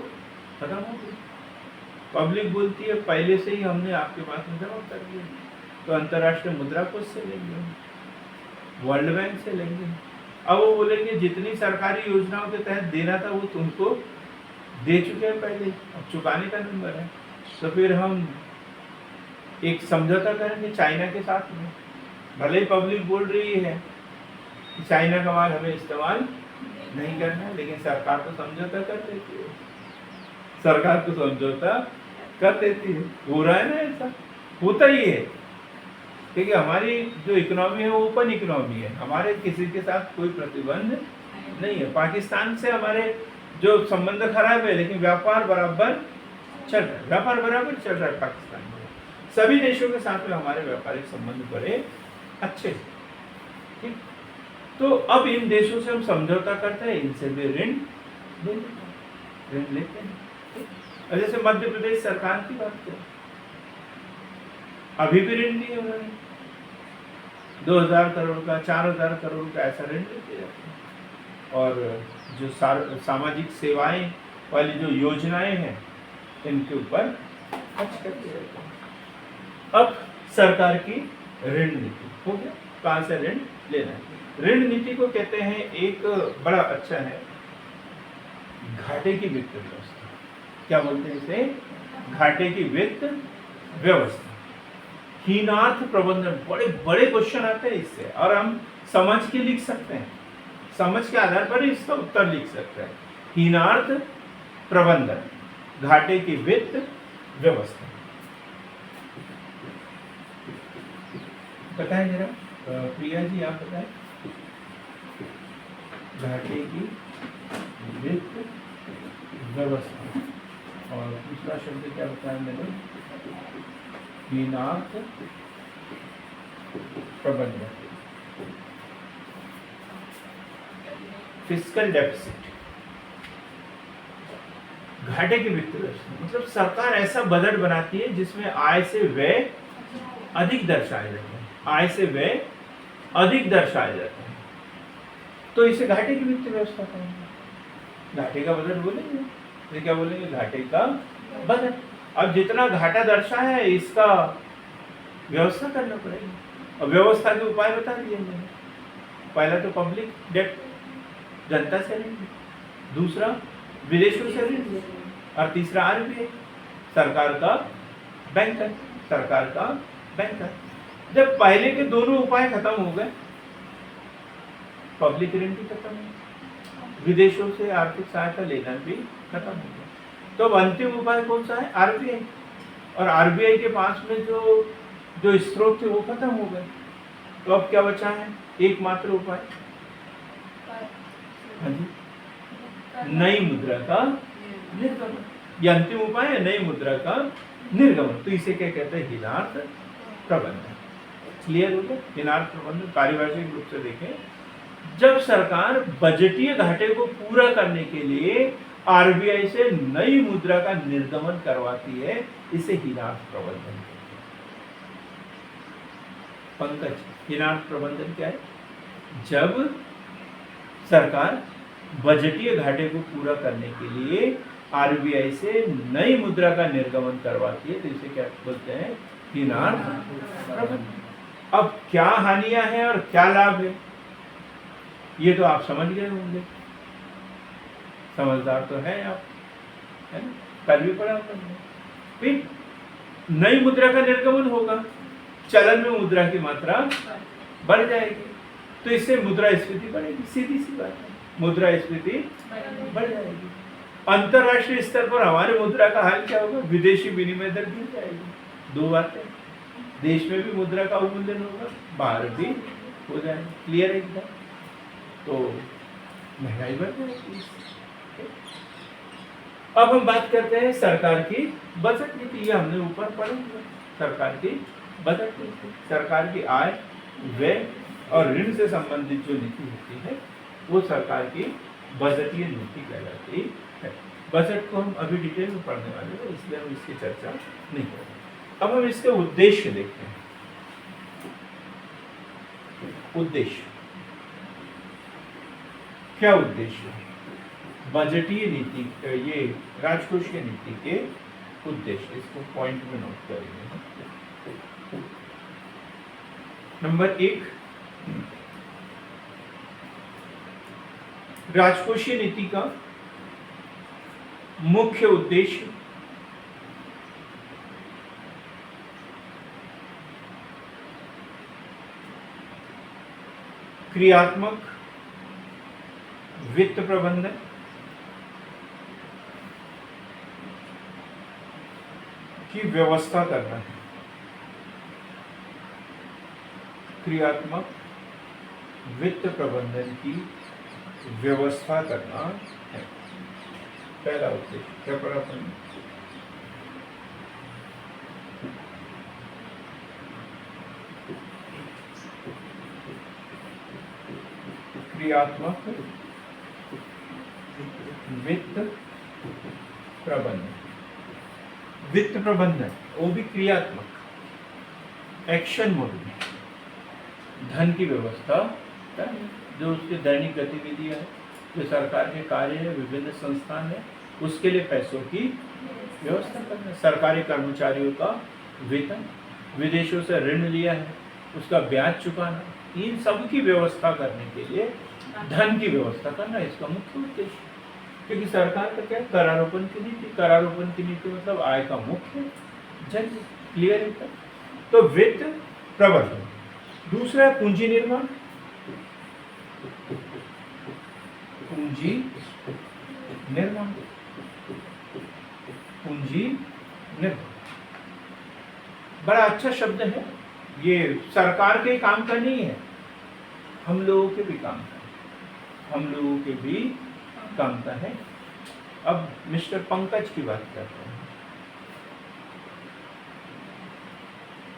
खत्म हो गई। पब्लिक बोलती है पहले से ही हमने आपके पास में जमा कर दिया, तो अंतर्राष्ट्रीय मुद्रा कोष से लेंगे, वर्ल्ड बैंक से लेंगे। अब वो बोलेंगे जितनी सरकारी योजनाओं के तहत देना था वो तुमको दे चुके हैं पहले, अब चुकाने का नंबर है। तो फिर हम एक समझौता करेंगे चाइना के साथ में। भले ही पब्लिक बोल रही है कि चाइना का माल हमें इस्तेमाल नहीं करना है, लेकिन सरकार तो समझौता कर देती है, सरकार तो समझौता कर देती है। हो रहा है ना, ऐसा होता ही है, क्योंकि हमारी जो इकोनॉमी है वो ओपन इकोनॉमी है, हमारे किसी के साथ कोई प्रतिबंध नहीं है। पाकिस्तान से हमारे जो संबंध खराब है, लेकिन व्यापार बराबर चल रहा है, व्यापार बराबर चल रहा है पाकिस्तान में। सभी देशों के साथ में हमारे व्यापारिक संबंध बड़े अच्छे, ठीक। तो अब इन देशों से हम समझौता करते हैं, इनसे भी ऋण लेते हैं, ठीक। जैसे मध्य प्रदेश सरकार की बात करें, अभी भी ऋण लिए उन्होंने 2000 करोड़ का, 4000 करोड़ का ऐसा ऋण लेते जाते हैं। और जो सामाजिक सेवाएं वाली जो योजनाएं हैं इनके ऊपर खर्च करते रहते हैं। अब सरकार की ऋण नीति हो गया, कहाँ से ऋण लेना है। ऋण नीति को कहते हैं, एक बड़ा अच्छा है घाटे की वित्त व्यवस्था। क्या बोलते हैं इसे? घाटे की वित्त व्यवस्था। हीनार्थ प्रबंधन, बड़े बड़े क्वेश्चन आते हैं इससे, और हम समझ के लिख सकते हैं, समझ के आधार पर इसका उत्तर लिख सकते हैं। हीनार्थ प्रबंधन, घाटे की वित्त व्यवस्था। बताएं जरा प्रिया जी, आप बताएं। घाटे की वित्त व्यवस्था, और दूसरा शब्द क्या बताया मैंने? हीनार्थ प्रबंधन। फिस्कल डेफिसिट, घाटे की वित्त व्यवस्था मतलब सरकार ऐसा बजट बनाती है जिसमें आय से व्यय अधिक दर्शाए जाते हैं, आय से व्यय अधिक दर्शाए जाते हैं, तो इसे घाटे की वित्त व्यवस्था कहेंगे। घाटे का बजट बोलेंगे, तो क्या बोलेंगे? घाटे का बजट। अब जितना घाटा दर्शाया है इसका व्यवस्था करना पड़ेगा, और व्यवस्था के उपाय बता दिए मैंने। पहला तो पब्लिक डेट, जनता से लेंगे, दूसरा विदेशों से लेंगे, और तीसरा आरबीआई, सरकार का बैंकर, सरकार का बैंकर। जब पहले के दोनों उपाय खत्म हो गए, पब्लिक ऋण भी खत्म हो गया, विदेशों से आर्थिक सहायता लेना भी खत्म हो गया, तो अब अंतिम उपाय कौन सा है? आरबीआई। और आरबीआई के पास में जो स्रोत थे वो खत्म हो गए, तो अब क्या बचा है? एकमात्र उपाय, हाँ जी, नई मुद्रा का निर्गमन। ये अंतिम उपाय है, नई मुद्रा का निर्गमन। तो इसे क्या कहते हैं? हीनार्थ प्रबंधन। क्लियर हो गया? हीनार्थ प्रबंधन पारिभाषिक रूप से देखें, जब सरकार बजटीय घाटे को पूरा करने के लिए आरबीआई से नई मुद्रा का निर्गमन करवाती है, इसे हीनार्थ प्रबंधन कहते हैं। पंकज, हीनार्थ प्रबंधन क्या है? जब सरकार बजटीय घाटे को पूरा करने के लिए आरबीआई से नई मुद्रा का निर्गमन करवाती है, तो इसे क्या बोलते हैं? हीनार्थ प्रबंधन। अब क्या हानियां हैं और क्या लाभ है, ये तो आप समझ गए होंगे, समझदार तो है आप, है ना? कल भी पढ़ा होगा। फिर नई मुद्रा का निर्गमन होगा, चलन में मुद्रा की मात्रा बढ़ जाएगी, तो इससे मुद्रास्फीति बढ़ेगी, सीधी सी बात है, मुद्रास्फीति बढ़ जाएगी। अंतरराष्ट्रीय स्तर पर हमारे मुद्रा का हाल क्या होगा? विदेशी विनिमय दर गिर जाएगी। दो बातें, देश में भी मुद्रा का अवमूल्यन होगा, बाहर भी हो जाएगा। क्लियर है एकदम? तो महंगाई बढ़ जाएगी। अब हम बात करते हैं सरकार की बजट नीति। ये हमने ऊपर पढ़ा हुआ, सरकार की बजट नीति। सरकार की आय, व्यय और ऋण से संबंधित जो नीति होती है वो सरकार की बजटीय नीति कहलाती है। बजट को हम अभी डिटेल में पढ़ने वाले हैं, इसलिए हम इसकी चर्चा नहीं करेंगे। अब हम इसके उद्देश्य देखते हैं। उद्देश्य क्या? उद्देश्य बजटीय नीति, ये राजकोषीय नीति के उद्देश्य, इसको पॉइंट में नोट करेंगे। नंबर 1, राजकोषीय नीति का मुख्य उद्देश्य क्रियात्मक वित्त प्रबंधन, की व्यवस्था करना है। क्रियात्मक वित्त प्रबंधन की व्यवस्था करना है, पहला उद्देश्य। क्या पढ़ा अपन? क्रियात्मक वित्त प्रबंधन। वित्त प्रबंधन वो भी क्रियात्मक, एक्शन मोड में धन की व्यवस्था करना, जो उसकी दैनिक गतिविधियां है, जो सरकार के कार्य है, विभिन्न संस्थान है, उसके लिए पैसों की व्यवस्था करना। सरकारी कर्मचारियों का वेतन, विदेशों से ऋण लिया है उसका ब्याज चुकाना, इन सब की व्यवस्था करने के लिए धन की व्यवस्था करना इसका मुख्य उद्देश्य। क्योंकि सरकार का क्या है, करारोपण की नीति। करारोपण की नीति मतलब आय का मुख्य जरिया, क्लियर है। तो वित्त प्रवर्धन। दूसरा है पूंजी निर्माण। पूंजी निर्माण, पूंजी निर्माण बड़ा अच्छा शब्द है। ये सरकार के काम का नहीं है, हम लोगों के भी काम का है, हम लोगों के भी काम का है। अब मिस्टर पंकज की बात करते हैं।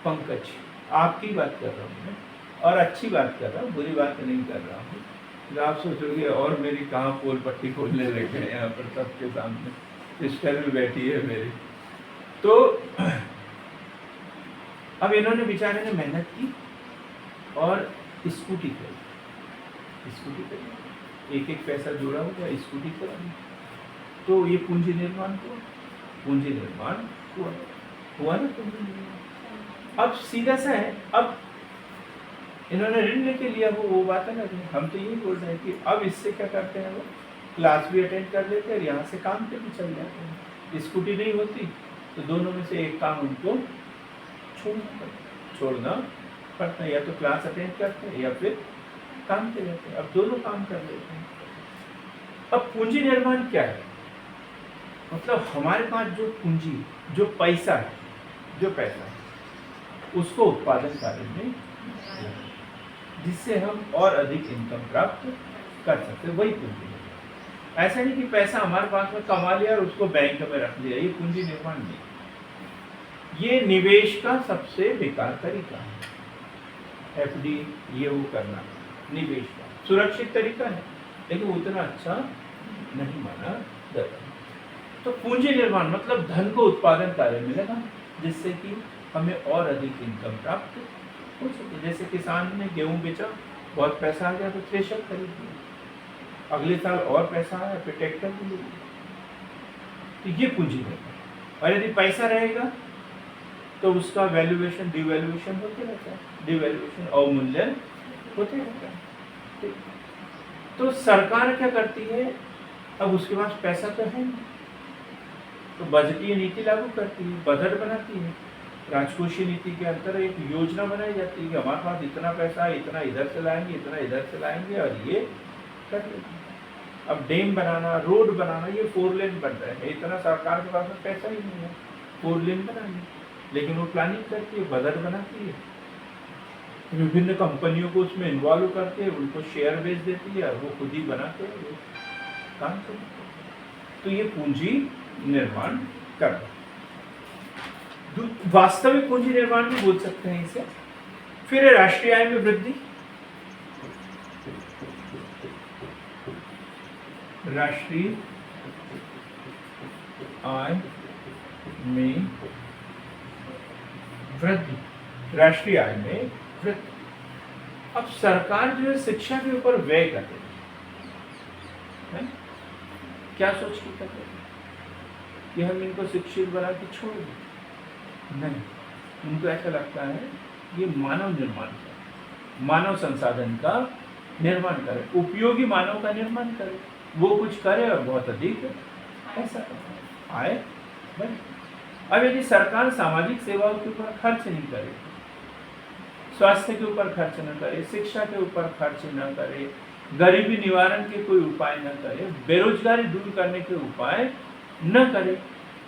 पंकज, आपकी बात कर रहा हूँ मैं, और अच्छी बात कर रहा हूँ, बुरी बात नहीं कर रहा हूँ। तो आप सोचोगे और मेरी कहाँ पोल पट्टी खोलने लगे हैं यहाँ पर सबके सामने, सिस्टर भी बैठी है मेरी। तो अब इन्होंने बेचारे ने मेहनत की और स्कूटी खरीदी, स्कूटी खरीदी, एक एक पैसा जोड़ा होगा, स्कूटी खरीदी। तो ये पूंजी निर्माण हुआ, पूंजी निर्माण हुआ ना पूंजी निर्माण। अब सीधा सा है, अब इन्होंने ऋण लेके लिया, वो बात है ना। हम तो यही बोल रहे हैं कि अब इससे क्या करते हैं, वो क्लास भी अटेंड कर लेते हैं और यहाँ से काम पे भी चल जाते हैं। स्कूटी नहीं होती तो दोनों में से एक काम उनको छोड़ना पड़ता है, या तो क्लास अटेंड करते हैं या फिर काम पे जाते हैं। अब दोनों काम कर लेते हैं। अब पूंजी निर्माण क्या है, मतलब हमारे पास जो पूंजी, जो पैसा है, जो पैसा है उसको उत्पादन कार्य में, जिससे हम और अधिक इनकम प्राप्त कर सकते, वही पूंजी निर्माण। ऐसा नहीं कि पैसा हमारे पास में कमा लिया और उसको बैंक में रख लिया, ये पूंजी निर्माण नहीं। ये निवेश का सबसे बेकार तरीका है। एफडी ये वो करना निवेश का सुरक्षित तरीका है, लेकिन उतना अच्छा नहीं माना जाता। तो पूंजी निर्माण मतलब धन को उत्पादन कार्य में लगा, जिससे कि हमें और अधिक इनकम प्राप्त हो सके। जैसे किसान ने गेहूं बेचा, बहुत पैसा आ गया तो थ्रेशर खरीद लिया, अगले साल और पैसा आया फिर ट्रैक्टर भी ले लिया। तो ये पूंजी निर्माण। और यदि पैसा रहेगा तो उसका वैल्यूएशन डिवैल्यूएशन होते रहता है, डिवैल्यूएशन अवमूल्यन होते रहता है। तो सरकार क्या करती है, अब उसके पास पैसा तो है नहीं, तो बजटीय नीति लागू करती है, बजट बनाती है। राजकोषीय नीति के अंतर एक योजना बनाई जाती है कि हमारे पास इतना पैसा है, इतना इधर से लाएंगे, इतना इधर से लाएंगे और ये कर लेंगे। अब डैम बनाना, रोड बनाना, ये 4 लेन बन रहे हैं, इतना सरकार के पास में पैसा ही नहीं है 4 लेन बनाने, लेकिन वो प्लानिंग करती है, बजट बनाती है, विभिन्न कंपनियों को उसमें इन्वॉल्व करके उनको शेयर बेच देती है, वो खुद ही बनाते हैं, वो काम करते हैं। तो ये पूंजी निर्माण करना। वास्तविक पूंजी निर्माण भी बोल सकते हैं इसे। फिर राष्ट्रीय आय में वृद्धि। राष्ट्रीय आय में वृद्धि, राष्ट्रीय आय में वृद्धि। अब सरकार जो है शिक्षा के ऊपर व्यय कर रही है, क्या सोच के कर रही है कि हम इनको शिक्षित बना के छोड़ दें? नहीं, उनको ऐसा लगता है ये मानव निर्माण करे, मानव संसाधन का निर्माण करे, उपयोगी मानव का निर्माण करे, वो कुछ करे और बहुत अधिक ऐसा आय बने। अब यदि सरकार सामाजिक सेवाओं के ऊपर खर्च नहीं करे, स्वास्थ्य के ऊपर खर्च न करे, शिक्षा के ऊपर खर्च न करे, गरीबी निवारण के कोई उपाय न करे, बेरोजगारी दूर करने के उपाय न करे,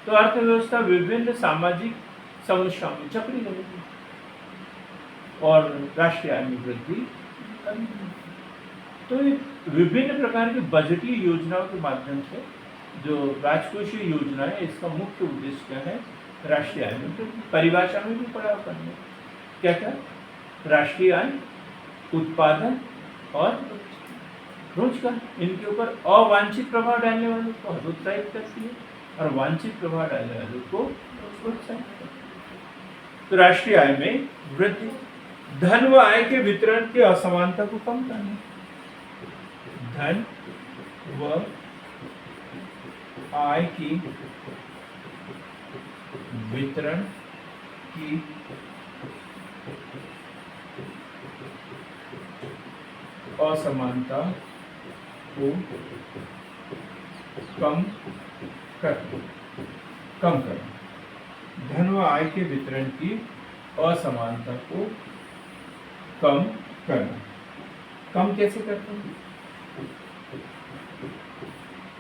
तो अर्थव्यवस्था विभिन्न सामाजिक समस्याओं में जकड़ी रहेगी और राष्ट्रीय आय में वृद्धि कमी होगी। तो विभिन्न प्रकार की बजटीय योजनाओं के माध्यम से जो राजकोषीय योजना है, इसका मुख्य उद्देश्य क्या है, राष्ट्रीय आय में। तो परिभाषा में भी पढ़ा करने क्या क्या, राष्ट्रीय आय, उत्पादन और रोजगार, इनके ऊपर अवांछित प्रभाव डालने वालों को हतोत्साहित करती है और वांछित प्रभाव डालने वालों को प्रोत्साहित करती है। तो राष्ट्रीय आय में वृद्धि। धन व आय के वितरण की असमानता को कम करना। धन व आय की वितरण की असमानता को कम करना। धन व आय के वितरण की असमानता को कम करना। कम कैसे करते हैं?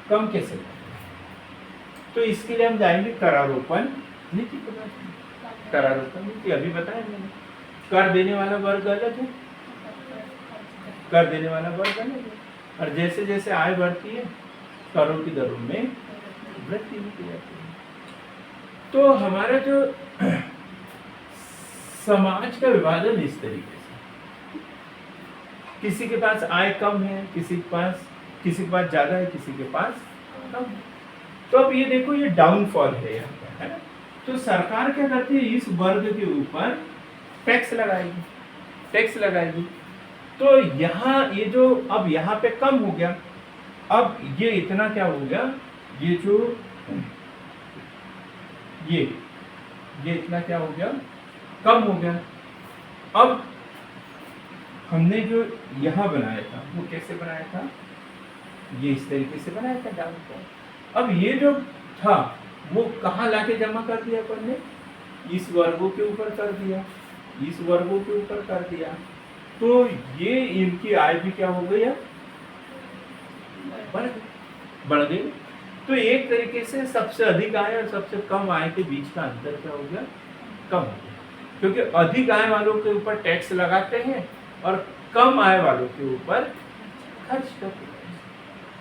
कम कैसे करते हैं? तो इसके लिए हम जाएंगे करारोपण नीति के पास में। करारोपण नीति अभी बताया मैंने। कर देने वाला वर्ग अलग है, कर देने वाला वर्ग अलग है, और जैसे जैसे आय बढ़ती है करों की दरों में वृद्धि होती जाती है। तो हमारा जो समाज का विभाजन इस तरीके से, किसी के पास आय कम है, किसी के पास ज्यादा है, किसी के पास कम है। तो अब ये देखो, ये डाउनफॉल है यहाँ पर, है ना। तो सरकार क्या करती है, इस वर्ग के ऊपर टैक्स लगाएगी। तो यहाँ ये जो अब यहाँ पे कम हो गया, अब ये इतना क्या हो गया, ये जो ये इतना क्या हो गया, कम हो गया। अब हमने जो यहाँ बनाया था वो कैसे बनाया था, ये इस तरीके से बनाया था डाउनफॉल। अब ये जो था वो कहाँ लाके जमा कर दिया अपन ने, इस वर्गों के ऊपर कर दिया, इस वर्गों के ऊपर कर दिया। तो ये इनकी आय भी क्या हो गई, बढ़ गई। तो एक तरीके से सबसे अधिक आय और सबसे कम आय के बीच का अंतर क्या हो गया, कम हो गया। क्योंकि अधिक आय वालों के ऊपर टैक्स लगाते हैं और कम आय वालों के ऊपर खर्च करते हैं।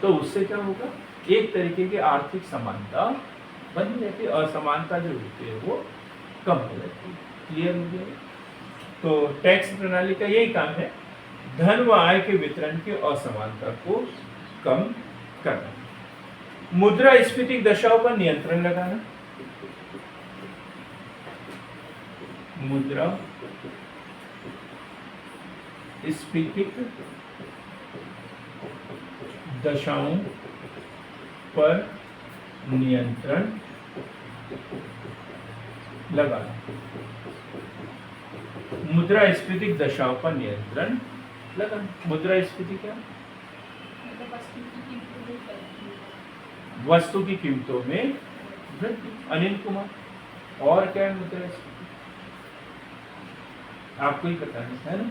तो उससे क्या होगा, एक तरीके की आर्थिक समानता बनी रहती है, असमानता जो होती है वो कम हो जाती है। क्लियर हो गया? तो टैक्स प्रणाली का यही काम है, धन व आय के वितरण की असमानता को कम करना। मुद्रास्फीति दशाओं पर नियंत्रण लगाना। मुद्रास्फीति दशाओं पर नियंत्रण लगाना। मुद्रास्फीति दशाओं पर नियंत्रण लगाना। मुद्रास्फीति क्या, वस्तु की कीमतों में वृद्धि। अनिल कुमार, और क्या है मुद्रास्फीति? आपको ही पता है ना,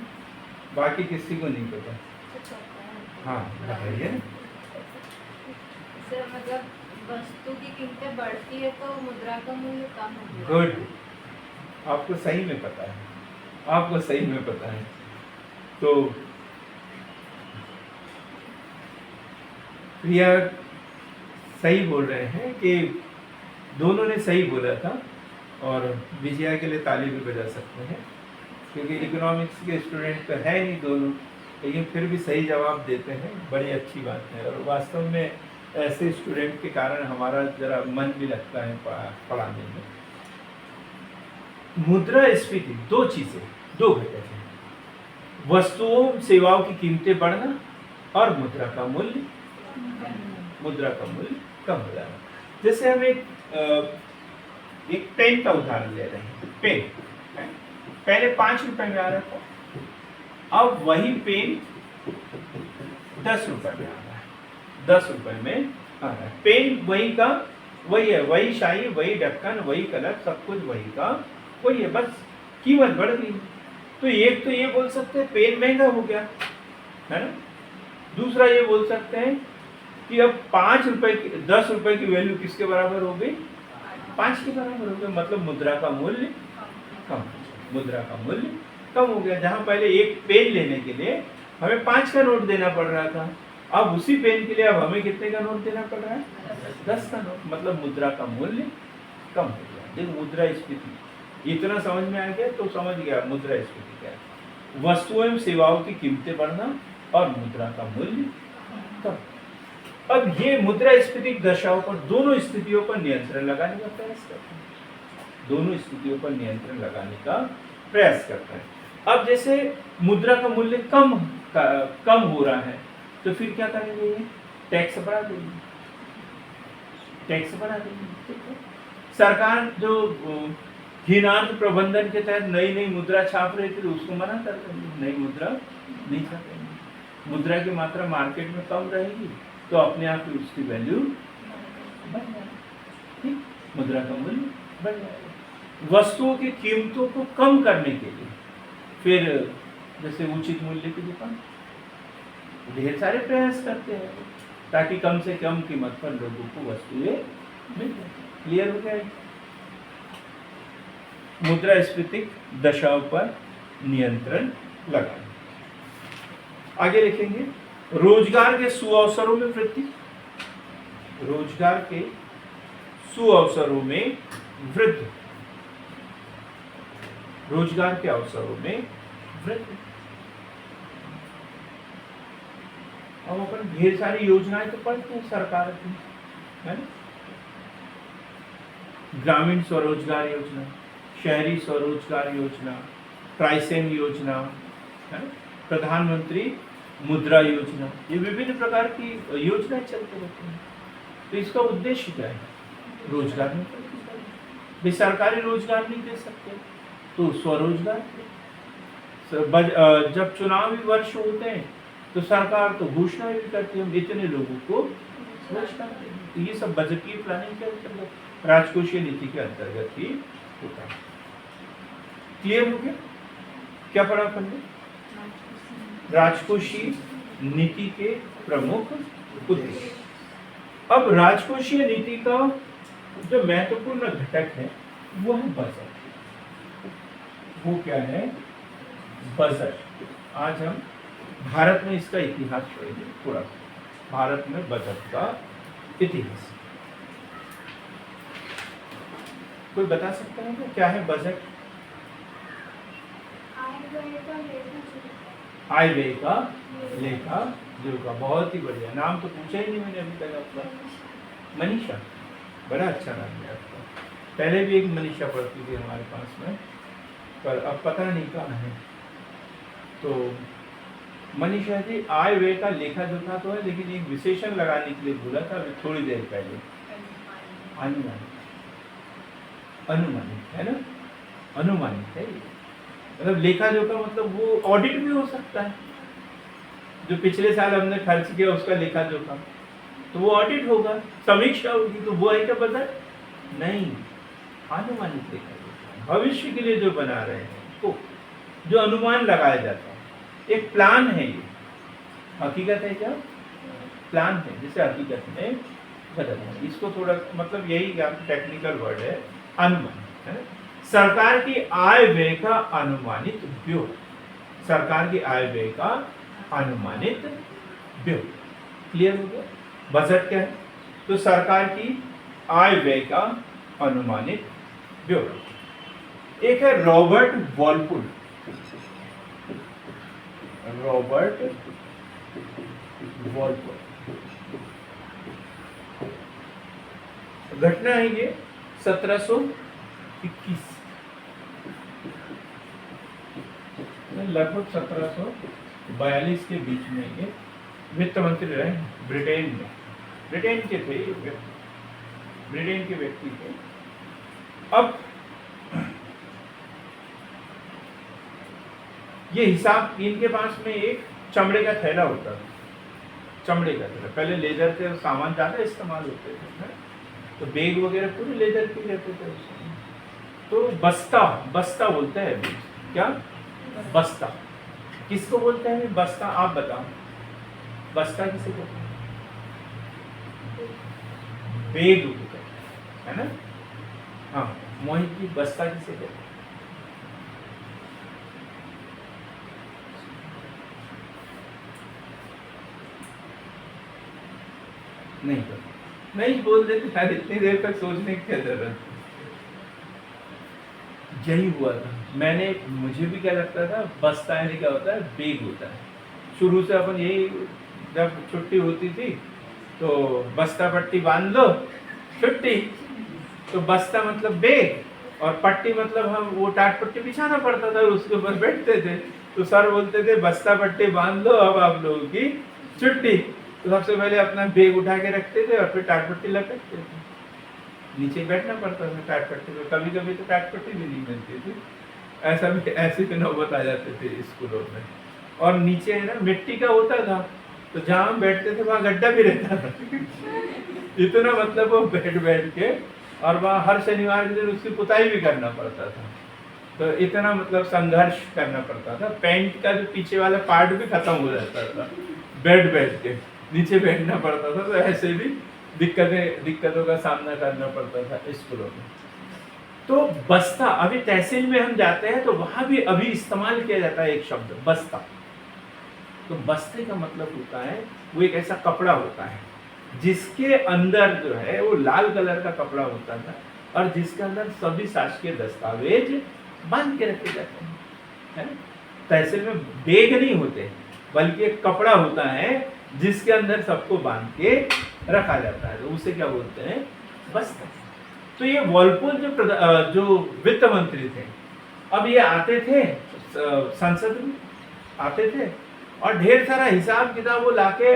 बाकी किसी को नहीं पता। हाँ बताइए।
सर मतलब वस्तु की कीमतें बढ़ती है तो मुद्रा का मूल्य कम हो जाता है।
गुड, आपको सही में पता है, आपको सही में पता है। तो प्रिया सही बोल रहे हैं कि दोनों ने सही बोला था, और विजया के लिए ताली भी बजा सकते हैं, क्योंकि इकोनॉमिक्स के स्टूडेंट तो है नहीं दोनों, लेकिन फिर भी सही जवाब देते हैं, बड़ी अच्छी बात है। और वास्तव में ऐसे स्टूडेंट के कारण हमारा जरा मन भी लगता है पढ़ाने में। मुद्रास्फीति दो चीजें, दो घटक हैं, वस्तुओं सेवाओं की कीमतें बढ़ना और मुद्रा का मूल्य कम हो जाना। जैसे हम एक पेन का उदाहरण ले रहे हैं। पेन पहले 5 रुपए में आ रहा था, अब वही पेन 10 रुपए में आ रहा है, 10 रुपए में आ रहा है। पेन वही का वही है, वही शाही, वही ढक्कन, वही कलर, सब कुछ वही का वही है, बस कीमत बढ़ गई। तो एक तो ये बोल सकते हैं पेन महंगा हो गया, है ना। दूसरा ये बोल सकते हैं कि अब 5 रुपए 10 रुपए की वैल्यू किसके बराबर हो गई, 5 के बराबर हो गई। मतलब मुद्रा का मूल्य कम हो गया। जहां पहले एक पेन लेने के लिए हमें 5 का नोट देना पड़ रहा था, अब उसी पेन के लिए अब हमें कितने का नोट देना पड़ रहा है, 10 का नोट। मतलब मुद्रा का मूल्य कम हो गया। देखो मुद्रास्फीति इतना समझ में आ गया तो समझ गया मुद्रास्फीति क्या है। वस्तुओं एवं सेवाओं की कीमतें बढ़ना और मुद्रा का मूल्य कम। अब ये मुद्रास्फीति दशाओं पर, दोनों स्थितियों पर नियंत्रण लगाने का प्रयास करते हैं, दोनों स्थितियों पर नियंत्रण लगाने का प्रयास करते हैं। अब जैसे मुद्रा का मूल्य कम हो रहा है, तो फिर क्या करेंगे, ये टैक्स बढ़ा देंगे, ठीक है। सरकार जो हीनार्थ प्रबंधन के तहत नई नई मुद्रा छाप रही थी, तो उसको मना कर देंगे, नई मुद्रा नहीं छापेंगे। मुद्रा की मात्रा मार्केट में कम रहेगी तो अपने आप ही उसकी वैल्यू बढ़ जाएगा, ठीक, मुद्रा का मूल्य बढ़ जाएगा। वस्तुओं की कीमतों को कम करने के लिए फिर जैसे उचित मूल्य की दुकान, ढेर सारे प्रयास करते हैं ताकि कम से कम कीमत पर लोगों को वस्तुएं मिल जाए। क्लियर हो गया? मुद्रास्फीति दशाओं पर नियंत्रण लगाना। आगे लिखेंगे रोजगार के सुअवसरों में वृद्धि। रोजगार के सुअवसरों में वृद्धि, रोजगार के अवसरों में वृद्धि। अब अपन ढेर सारी योजनाएं तो पढ़ते हैं सरकार की, है ना? ग्रामीण स्वरोजगार योजना, शहरी स्वरोजगार योजना, ट्राइसेम योजना, है ना? प्रधानमंत्री मुद्रा योजना, ये विभिन्न प्रकार की योजनाएं चलते रहती हैं। तो इसका उद्देश्य क्या है? रोजगार में भी सरकारी रोजगार नहीं दे सकते तो स्वरोजगार। जब चुनावी वर्ष होते हैं तो सरकार तो घोषणा भी करती है हम इतने लोगों को रोजगार देंगे। तो ये सब बजटीय प्लानिंग के अंतर्गत, राजकोषीय नीति के अंतर्गत ही होता है। क्लियर हो गया? क्या पढ़ा अपन ने? राजकोषीय नीति के प्रमुख उद्देश्य। अब राजकोषीय नीति का जो महत्वपूर्ण घटक है वो है बजट। वो क्या है? बजट। आज हम भारत में इसका इतिहास पढ़ेंगे थोड़ा, भारत में बजट का इतिहास। कोई बता सकता है क्या है बजट? आय व्यय का लेखा जोखा। बहुत ही बढ़िया, नाम तो पूछा ही नहीं मैंने अभी तक आपका। मनीषा, बड़ा अच्छा नाम है आपका। पहले भी एक मनीषा पढ़ती थी हमारे पास में, पर अब पता नहीं कहाँ है। तो मनीषा जी, आय व्यय का लेखा जोखा तो है, लेकिन एक विशेषण लगाने के लिए बोला था अभी थोड़ी देर पहले, अनुमानित। अनुमानित है ना, अनुमानित है। मतलब लेखा जोखा मतलब वो ऑडिट भी हो सकता है। जो पिछले साल हमने खर्च किया उसका लेखा जोखा, तो वो ऑडिट होगा, समीक्षा होगी, तो वो है क्या बजट? नहीं, अनुमानित लेखा जोखा भविष्य के लिए जो बना रहे हैं तो जो अनुमान लगाया जाता है, एक प्लान है। ये हकीकत है क्या? प्लान है, जिसे हकीकत में बदलना है। इसको थोड़ा मतलब यही टेक्निकल वर्ड है, अनुमान, है ना? सरकार की आय व्यय का अनुमानित ब्यौरा। सरकार की आय व्यय का अनुमानित ब्यौरा। क्लियर हो गया? बजट क्या है? तो सरकार की आय व्यय का अनुमानित ब्यौरा। एक है रॉबर्ट वॉलपुल। रॉबर्ट वॉलपुल। घटना है ये 1721, लगभग 1742 के बीच में ये वित्त मंत्री रहे ब्रिटेन में। ब्रिटेन के थे ये व्यक्ति, ब्रिटेन के व्यक्ति थे। अब ये हिसाब, इनके पास में एक चमड़े का थैला होता था, चमड़े का थैला। पहले लेदर के सामान ज्यादा इस्तेमाल होते थे, तो बैग वगैरह पूरे लेदर के रहते थे उस समय। तो बस्ता, बस्ता बोलते हैं अभी, क्या बस्ता किसको बोलते हैं? बस्ता आप बताओ, बस्ता किसे बोलते हैं? बैग होता है ना? हाँ, मोहित जी, बस्ता किसे कहते हैं? नहीं पता, नहीं बोल देते यार, इतनी देर तक सोचने की क्या जरूरत? यही हुआ था। मुझे भी क्या लगता था, बस्ता यानी क्या होता है? बैग होता है। शुरू से अपन यही, जब छुट्टी होती थी तो बस्ता पट्टी बांध लो, छुट्टी। तो बस्ता मतलब बैग और पट्टी मतलब हम वो टाट पट्टी बिछाना पड़ता था, उसके ऊपर बैठते थे। तो सर बोलते थे बस्ता पट्टी बांध लो, अब आप लोगों की छुट्टी। तो सबसे पहले अपना बैग उठा के रखते थे और फिर टाट पट्टी लपेटते थे, नीचे बैठना पड़ता था टाट पट्टी पे। कभी कभी तो टाट पट्टी भी नहीं मिलती थी, ऐसा भी ऐसे भी नौबत आ जाते थे स्कूलों में। और नीचे है ना मिट्टी का होता था, तो जहाँ हम बैठते थे वहाँ गड्ढा भी रहता था। इतना मतलब वो बैठ बैठ के, और वहाँ हर शनिवार के दिन उसकी पुताई भी करना पड़ता था। तो इतना मतलब संघर्ष करना पड़ता था। पैंट का जो पीछे वाला पार्ट भी खत्म हो जाता था बैठ बैठ के, नीचे बैठना पड़ता था। तो ऐसे भी दिक्कतों का सामना करना पड़ता था स्कूलों में। तो बस्ता, अभी तहसील में हम जाते हैं तो वहां भी अभी इस्तेमाल किया जाता है एक शब्द बस्ता। तो बस्ते का मतलब होता है वो एक ऐसा कपड़ा होता है जिसके अंदर जो है वो लाल कलर का कपड़ा होता था, और जिसके अंदर सभी शासकीय दस्तावेज बांध के रखे जाते हैं, है ना। तहसील में बैग नहीं होते, बल्कि एक कपड़ा होता है जिसके अंदर सबको बांध के रखा जाता है, तो उसे क्या बोलते हैं, बस्ता। तो ये वॉलपुल जो वित्त मंत्री थे, अब ये आते थे संसद में आते थे और ढेर सारा हिसाब किताब वो लाके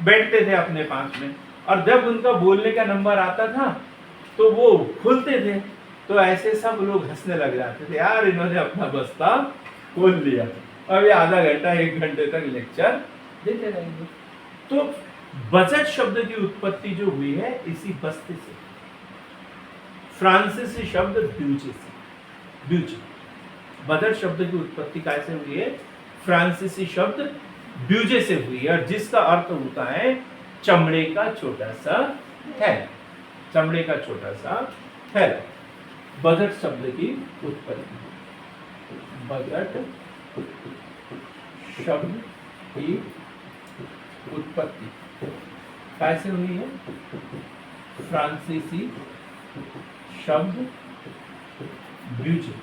बैठते थे अपने पास में, और जब उनका बोलने का नंबर आता था तो वो खुलते थे, तो ऐसे सब लोग हंसने लग जाते थे, यार इन्होंने अपना बस्ता खोल लिया, अब ये आधा घंटा 1 घंटे तक लेक्चर देते रहेंगे। तो बजट शब्द की उत्पत्ति जो हुई है इसी बस्ते से, फ्रांसीसी शब्द ब्यूचे से। ब्यूचे, बजट शब्द की उत्पत्ति कैसे हुई है, फ्रांसीसी शब्द ब्यूजे से हुई है, और जिसका अर्थ होता है चमड़े का छोटा सा थैला। चमड़े का छोटा सा थैला, बजट शब्द की उत्पत्ति। बजट शब्द की उत्पत्ति कैसे हुई है, फ्रांसीसी शब्द ब्यूजे,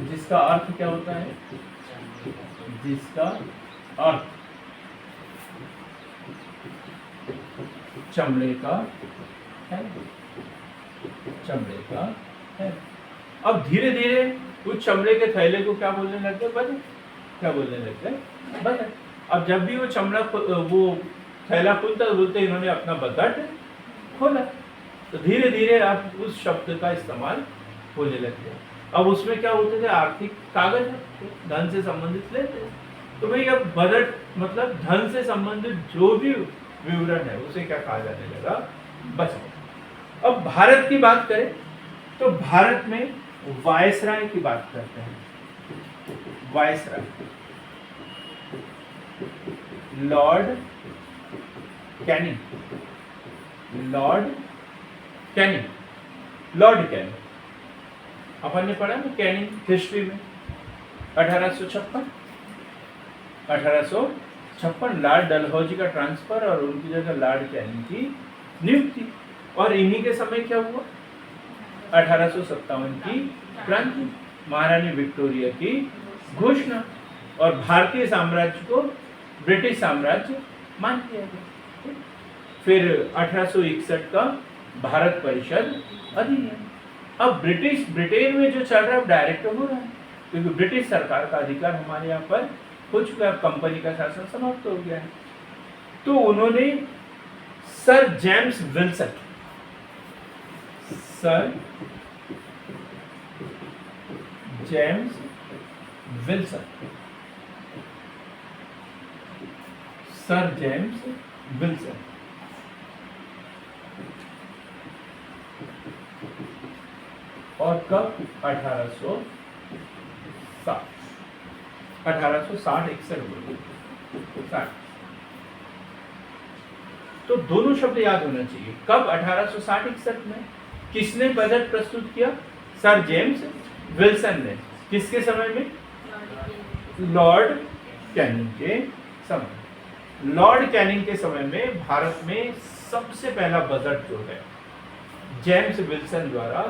जिसका अर्थ क्या होता है, जिसका अर्थ चमड़े का है, चमड़े का है। अब धीरे धीरे उस चमड़े के थैले को क्या बोलने लग गए, बजट। क्या बोलने लग गए, बजट। अब जब भी वो चमड़ा वो थैला खुलता तो बोलते इन्होंने अपना बजट खोला। तो धीरे धीरे आप उस शब्द का इस्तेमाल होने लग गया। अब उसमें क्या होते थे, आर्थिक कागज धन से संबंधित लेते। तो भाई अब बजट मतलब धन से संबंधित जो भी विवरण है उसे क्या कहा जाने लगा, बजट। अब भारत की बात करें तो भारत में वायसराय की बात करते हैं। Viceroy, Lord Canning, Lord Canning, Lord Canning अपन ने पढ़ा ना कैनिंग हिस्ट्री में। 1856 लॉर्ड डलहौजी का ट्रांसफर और उनकी जगह लॉर्ड कैनिंग की नियुक्ति, और इन्हीं के समय क्या हुआ, 1857 की क्रांति, महारानी विक्टोरिया की घोषणा, और भारतीय साम्राज्य को ब्रिटिश साम्राज्य मान लिया गया। फिर 1861 का भारत परिषद अधिनियम। अब ब्रिटेन में जो चल रहा है डायरेक्ट हो रहा है, क्योंकि ब्रिटिश सरकार का अधिकार हमारे यहाँ पर हो चुका है, कंपनी का शासन समाप्त हो गया है। तो उन्होंने sir James Wilson, sir James Wilson, sir James Wilson और कब, 1860-61 तो दोनों शब्द याद होना चाहिए। कब, 1860-61 में। किसने बजट प्रस्तुत किया, सर जेम्स विल्सन ने। किसके समय में, लॉर्ड कैनिंग के समय। लॉर्ड कैनिंग के समय में भारत में सबसे पहला बजट जो है जेम्स विल्सन द्वारा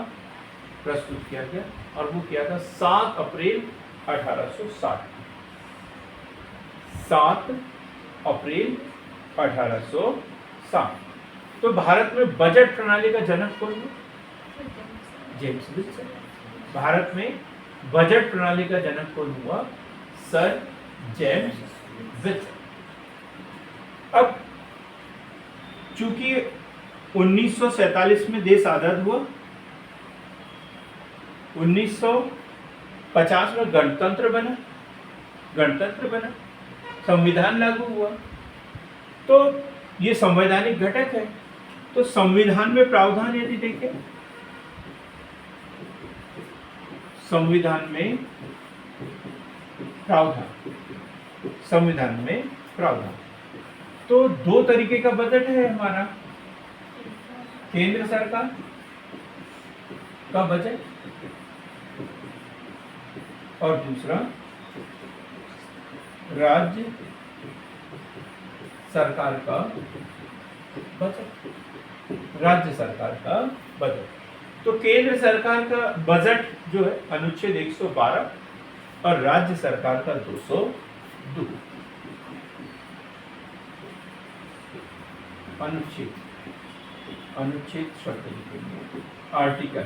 प्रस्तुत किया गया, और वो किया था 7 अप्रैल 1860। 7 अप्रैल 1860। तो भारत में बजट प्रणाली का जनक कौन है, जेम्स विल्सन। भारत में बजट प्रणाली का जनक कौन हुआ, सर जेम्स विल्सन। अब चूंकि 1947 में देश आजाद हुआ, 1950 में गणतंत्र बना, संविधान लागू हुआ, तो ये संवैधानिक घटक है। तो संविधान में प्रावधान यदि देखें, संविधान में प्रावधान, संविधान में प्रावधान, तो दो तरीके का बजट है हमारा। केंद्र सरकार का बजट और दूसरा राज्य सरकार का बजट, राज्य सरकार का बजट। तो केंद्र सरकार का बजट जो है अनुच्छेद 112 और राज्य सरकार का 202 अनुच्छेद शब्द लिखेंगे, आर्टिकल,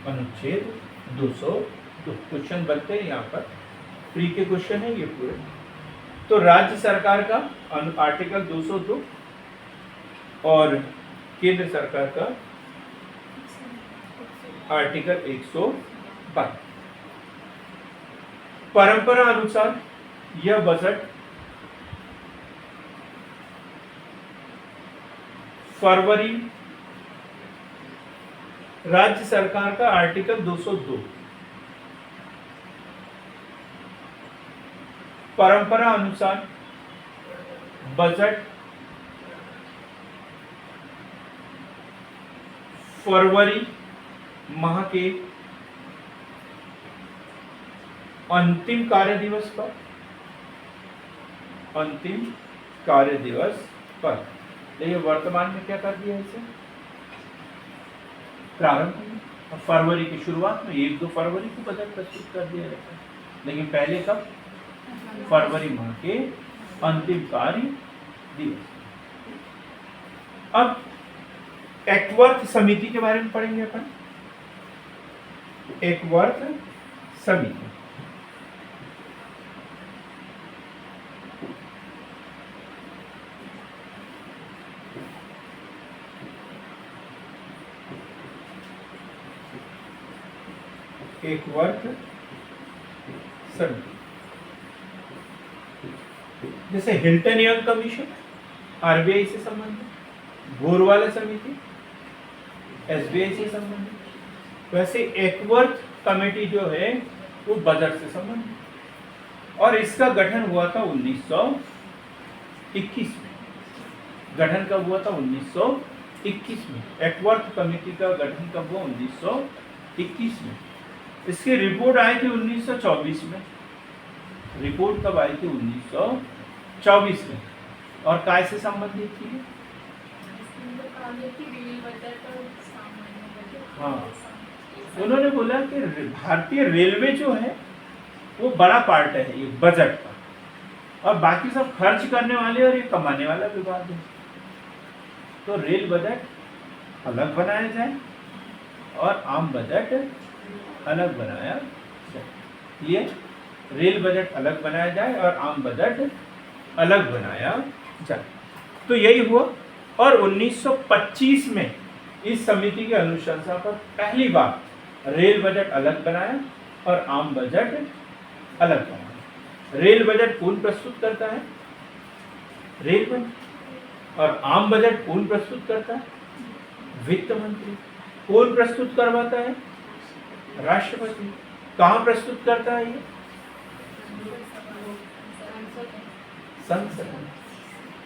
अनुच्छेद 202। क्वेश्चन बनते हैं यहाँ पर, प्री के क्वेश्चन है ये पूरे। तो राज्य सरकार का आर्टिकल 202 और केंद्र सरकार का आर्टिकल 112। परंपरा अनुसार यह बजट फरवरी, राज्य सरकार का आर्टिकल 202, परंपरा अनुसार बजट फरवरी माह के अंतिम कार्य दिवस पर, अंतिम कार्य दिवस पर, देखिए वर्तमान में क्या कर दिया इसे, प्रारंभ में फरवरी की शुरुआत में 1-2 फरवरी को बजट प्रस्तुत कर दिया जाता है, लेकिन पहले कब, फरवरी माह के अंतिम कार्य दिवस। अब एक्वर्थ समिति के बारे में पढ़ेंगे अपन। एक्वर्थ समिति, एक्वर्थ समिति जैसे हिल्टन यंग कमीशन आरबीआई से संबंधित, गोरवाला समिति एसबीआई से संबंधित, वैसे एक्वर्थ कमेटी जो है वो बजट से संबंधित, और इसका गठन हुआ था 1921 में। गठन कब हुआ था, 1921 में। एक्वर्थ कमेटी का गठन कब हुआ, 1921 में। इसकी रिपोर्ट आई थी 1924 में। रिपोर्ट कब आई थी, 1924 में। और काय से संबंधित थी, हाँ, उन्होंने बोला कि भारतीय रेलवे जो है वो बड़ा पार्ट है ये बजट का, और बाकी सब खर्च करने वाले और ये कमाने वाला विभाग है। तो रेल बजट अलग बनाया जाए और आम बजट अलग बनाया जाए। ये रेल बजट अलग बनाया जाए और आम बजट अलग बनाया जाए। तो यही हुआ, और 1925 में इस समिति के अनुशंसा पर पहली बार रेल बजट अलग बनाया और आम बजट अलग बनाया। रेल बजट कौन प्रस्तुत करता है, रेल बजट, और आम बजट कौन प्रस्तुत करता है, वित्त मंत्री। कौन प्रस्तुत करवाता है, राष्ट्रपति। कहाँ प्रस्तुत करता है ये, संसद।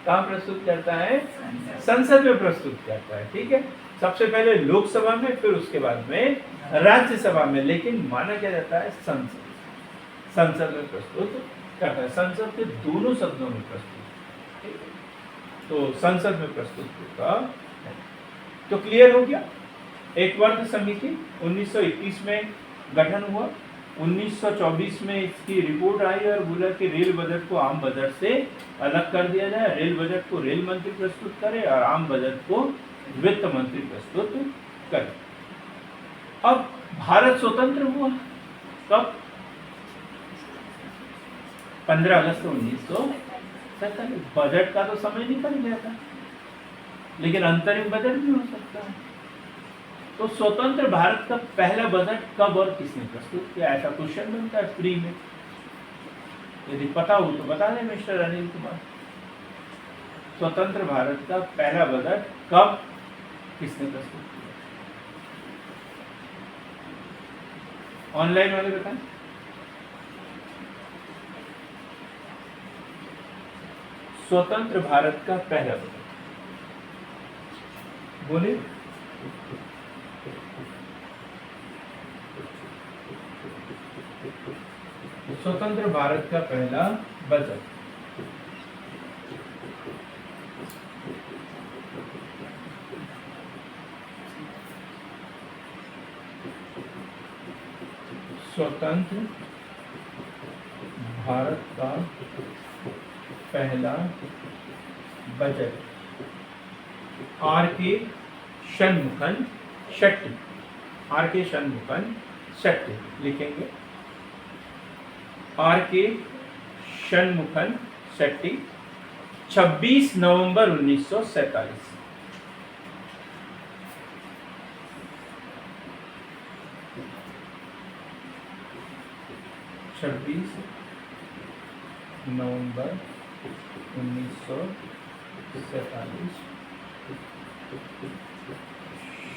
कहाँ प्रस्तुत करता है, संसद में प्रस्तुत करता है। ठीक है, सबसे पहले लोकसभा में, फिर उसके बाद में राज्यसभा में, लेकिन माना क्या जाता है संसद, संसद में प्रस्तुत करता है। संसद के दोनों सदनों में प्रस्तुत, ठीक है, तो संसद में प्रस्तुत होता है। तो क्लियर हो गया। एक्वर्थ समिति 1921 में गठन हुआ, 1924 में इसकी रिपोर्ट आई और बोला कि रेल बजट को आम बजट से अलग कर दिया जाए। रेल बजट को रेल मंत्री प्रस्तुत करे और आम बजट को वित्त मंत्री प्रस्तुत करे। अब भारत स्वतंत्र हुआ कब, 15 अगस्त 1947। बजट का तो समय निकल गया था, लेकिन अंतरिम बजट भी हो सकता है। तो स्वतंत्र भारत का पहला बजट कब और किसने प्रस्तुत किया, ऐसा क्वेश्चन बनता है प्री में। यदि पता हो तो बता दें मिस्टर अनिल कुमार। स्वतंत्र भारत का पहला बजट कब किसने प्रस्तुत किया? ऑनलाइन वाले बताएं। स्वतंत्र भारत का पहला बजट बोले। स्वतंत्र भारत का पहला बजट स्वतंत्र भारत का पहला बजट आर के षणमुखन शेट्टी, आर के षणमुखन शेट्टी लिखेंगे। आर के षणमुखन शेट्टी 26 नवंबर 1947। 26 नवंबर 1947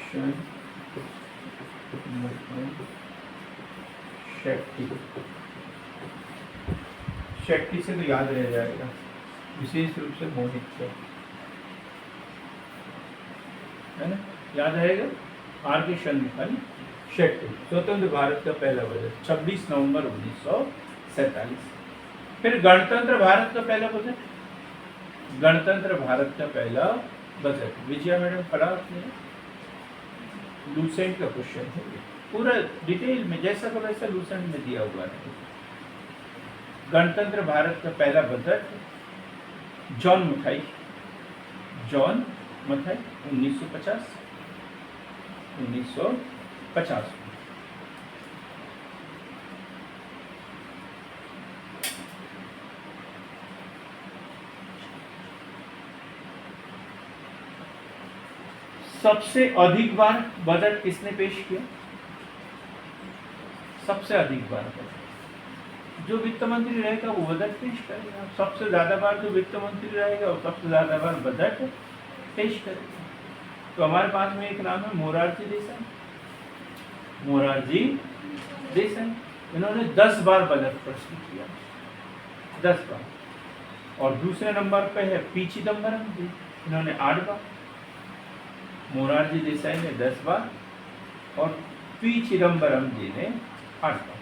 षणमुखन शेट्टी। शेट्टी से तो याद रह जाएगा, विशेष रूप से मोहित से, है ना, याद रहेगा। आर के षणमुखन शेट्टी, स्वतंत्र भारत का पहला बजट 26 नवंबर 1947। फिर गणतंत्र भारत का पहला बजट, गणतंत्र भारत का पहला बजट विजया मैडम पढ़ा आपने, लूसेंट का क्वेश्चन है, पूरा डिटेल में जैसा का वैसा लूसेंट में दिया हुआ है। गणतंत्र भारत का पहला बजट जॉन मथाई 1950। सबसे अधिक बार बजट किसने पेश किया? सबसे अधिक बार जो वित्त मंत्री रहेगा वो बजट पेश करेगा। सबसे ज्यादा बार जो वित्त मंत्री रहेगा वो सबसे ज्यादा बार बजट पेश करेगा। तो हमारे पास में एक नाम है मोरारजी देसाई, मोरारजी देसाई। इन्होंने 10 बार बजट प्रस्तुत किया, 10 बार। और दूसरे नंबर पे है पी चिदम्बरम जी, इन्होंने 8 बार। मोरारजी देसाई ने 10 बार और पी चिदम्बरम जी ने 8 बार।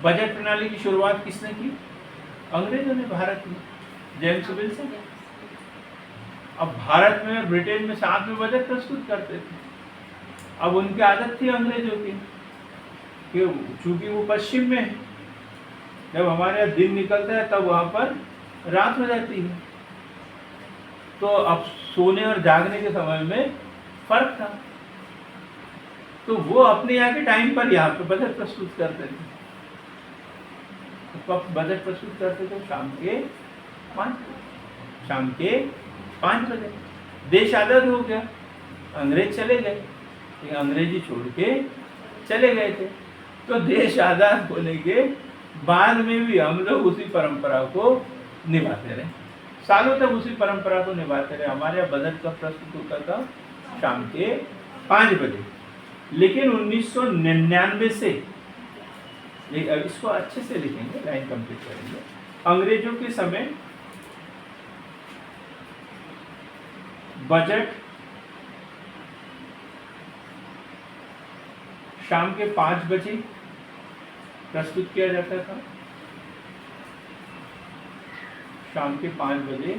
बजट प्रणाली की शुरुआत किसने की? अंग्रेजों ने भारत में, जेम्स विल्सन। अब भारत में और ब्रिटेन में साथ में बजट प्रस्तुत करते थे। अब उनकी आदत थी अंग्रेजों की कि चूंकि वो पश्चिम में है, जब हमारे यहाँ दिन निकलता है तब वहां पर रात हो जाती है, तो अब सोने और जागने के समय में फर्क था, तो वो अपने यहाँ के टाइम पर यहाँ पे बजट प्रस्तुत करते थे। तो बजट प्रस्तुत करते थे शाम के 5 बजे। देश आजाद हो गया, अंग्रेज चले गए, अंग्रेजी छोड़ के चले गए थे। तो देश आजाद होने के बाद में भी हम लोग उसी परंपरा को निभाते रहे, सालों तक उसी परंपरा को निभाते रहे। हमारे यहाँ बजट का प्रस्तुत होता था शाम के 5 बजे। लेकिन 1999 से, इसको अच्छे से लिखेंगे, लाइन कंप्लीट करेंगे। अंग्रेजों के समय बजट शाम के 5 बजे प्रस्तुत किया जाता था, शाम के 5 बजे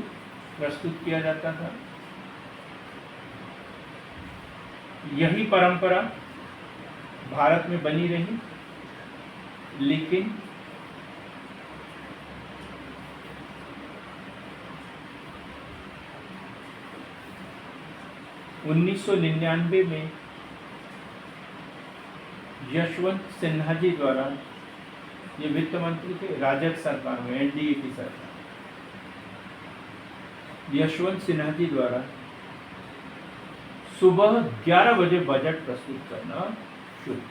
प्रस्तुत किया जाता था। यही परंपरा भारत में बनी रही, लेकिन उन्नीस सौ 99 में यशवंत सिन्हा जी द्वारा, ये वित्त मंत्री थे राजग सरकार में, एनडीए की सरकार, यशवंत सिन्हा जी द्वारा सुबह 11 बजे बजट प्रस्तुत करना शुरू।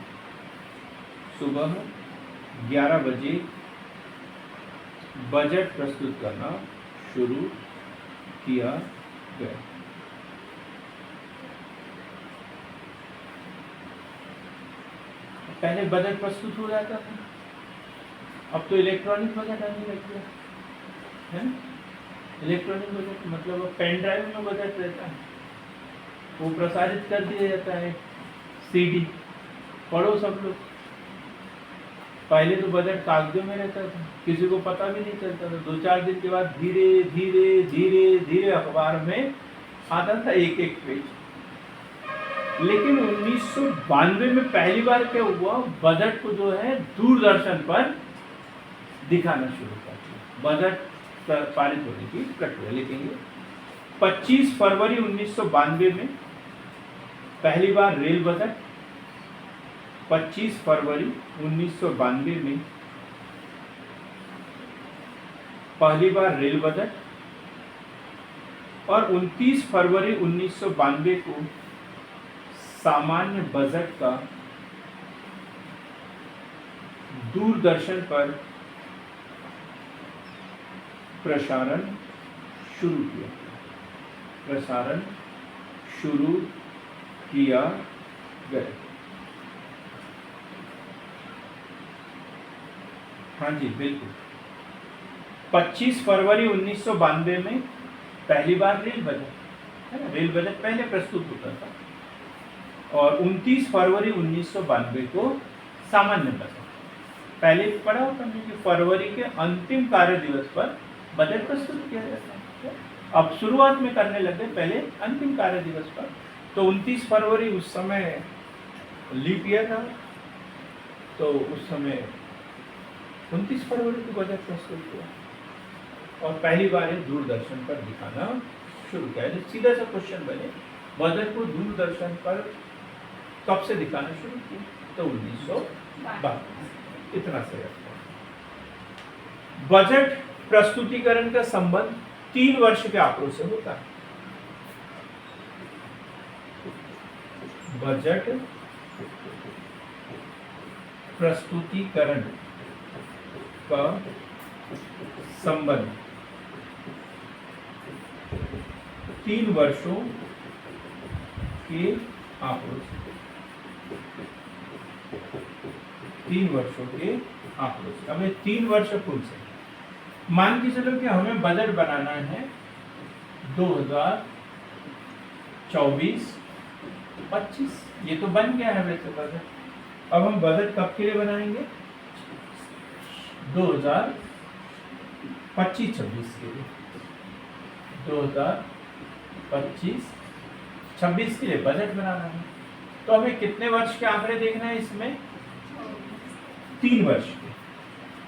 सुबह 11 बजे बजट प्रस्तुत करना शुरू किया गया। पहले बजट प्रस्तुत हो जाता था, अब तो इलेक्ट्रॉनिक बजट आने लग गया है ना। इलेक्ट्रॉनिक बजट मतलब पेन ड्राइव में बजट रहता है, वो प्रसारित कर दिया जाता है, सीडी पढ़ो सब लोग। पहले तो बजट कागजों में रहता था, किसी को पता भी नहीं चलता था। 2-4 दिन के बाद धीरे धीरे धीरे धीरे अखबार में आता था एक एक पेज। लेकिन 1992 में पहली बार क्या हुआ, बजट को जो है दूरदर्शन पर दिखाना शुरू कर दिया। बजट पारित होने की प्रक्रिया लिखेंगे। 25 फरवरी 1992 में पहली बार रेल बजट। 25 फरवरी 1992 में पहली बार रेल बजट, और 29 फरवरी 1992 को सामान्य बजट का दूरदर्शन पर प्रसारण शुरू किया। प्रसारण शुरू किया गया। हाँ जी बिल्कुल। 25 फरवरी 1992 में पहली बार रेल बजट है ना, रेल बजट पहले प्रस्तुत होता था। और 29 फरवरी 1992 को सामान्य बजट। पहले पढ़ा होता है कि फरवरी के अंतिम कार्य दिवस पर बजट प्रस्तुत किया जाता है। अब शुरुआत में करने लगे पहले अंतिम कार्य दिवस पर। तो 29 फरवरी उस समय लीप ईयर था, तो उस समय 29 फरवरी को बजट प्रस्तुत किया और पहली बार दूरदर्शन पर दिखाना शुरू किया। सीधा सा क्वेश्चन बने, बजट को दूरदर्शन पर कब से दिखाना शुरू किया? तो 1992। इतना से रखता है। बजट प्रस्तुतिकरण का संबंध 3 वर्ष के आंकड़ों से होता है। बजट प्रस्तुतिकरण का संबंध 3 वर्षों के आंकड़ों से। 3 वर्षों के आंकड़ों से। हमें 3 वर्ष कौन से, मान के चलो कि हमें बजट बनाना है 2024-25। ये तो बन गया है वैसे बजट। अब हम बजट कब के लिए बनाएंगे? 2025-26 के लिए। 2025-26 के लिए बजट बनाना है। तो हमें कितने वर्ष के आंकड़े देखना है इसमें? 3 वर्ष के।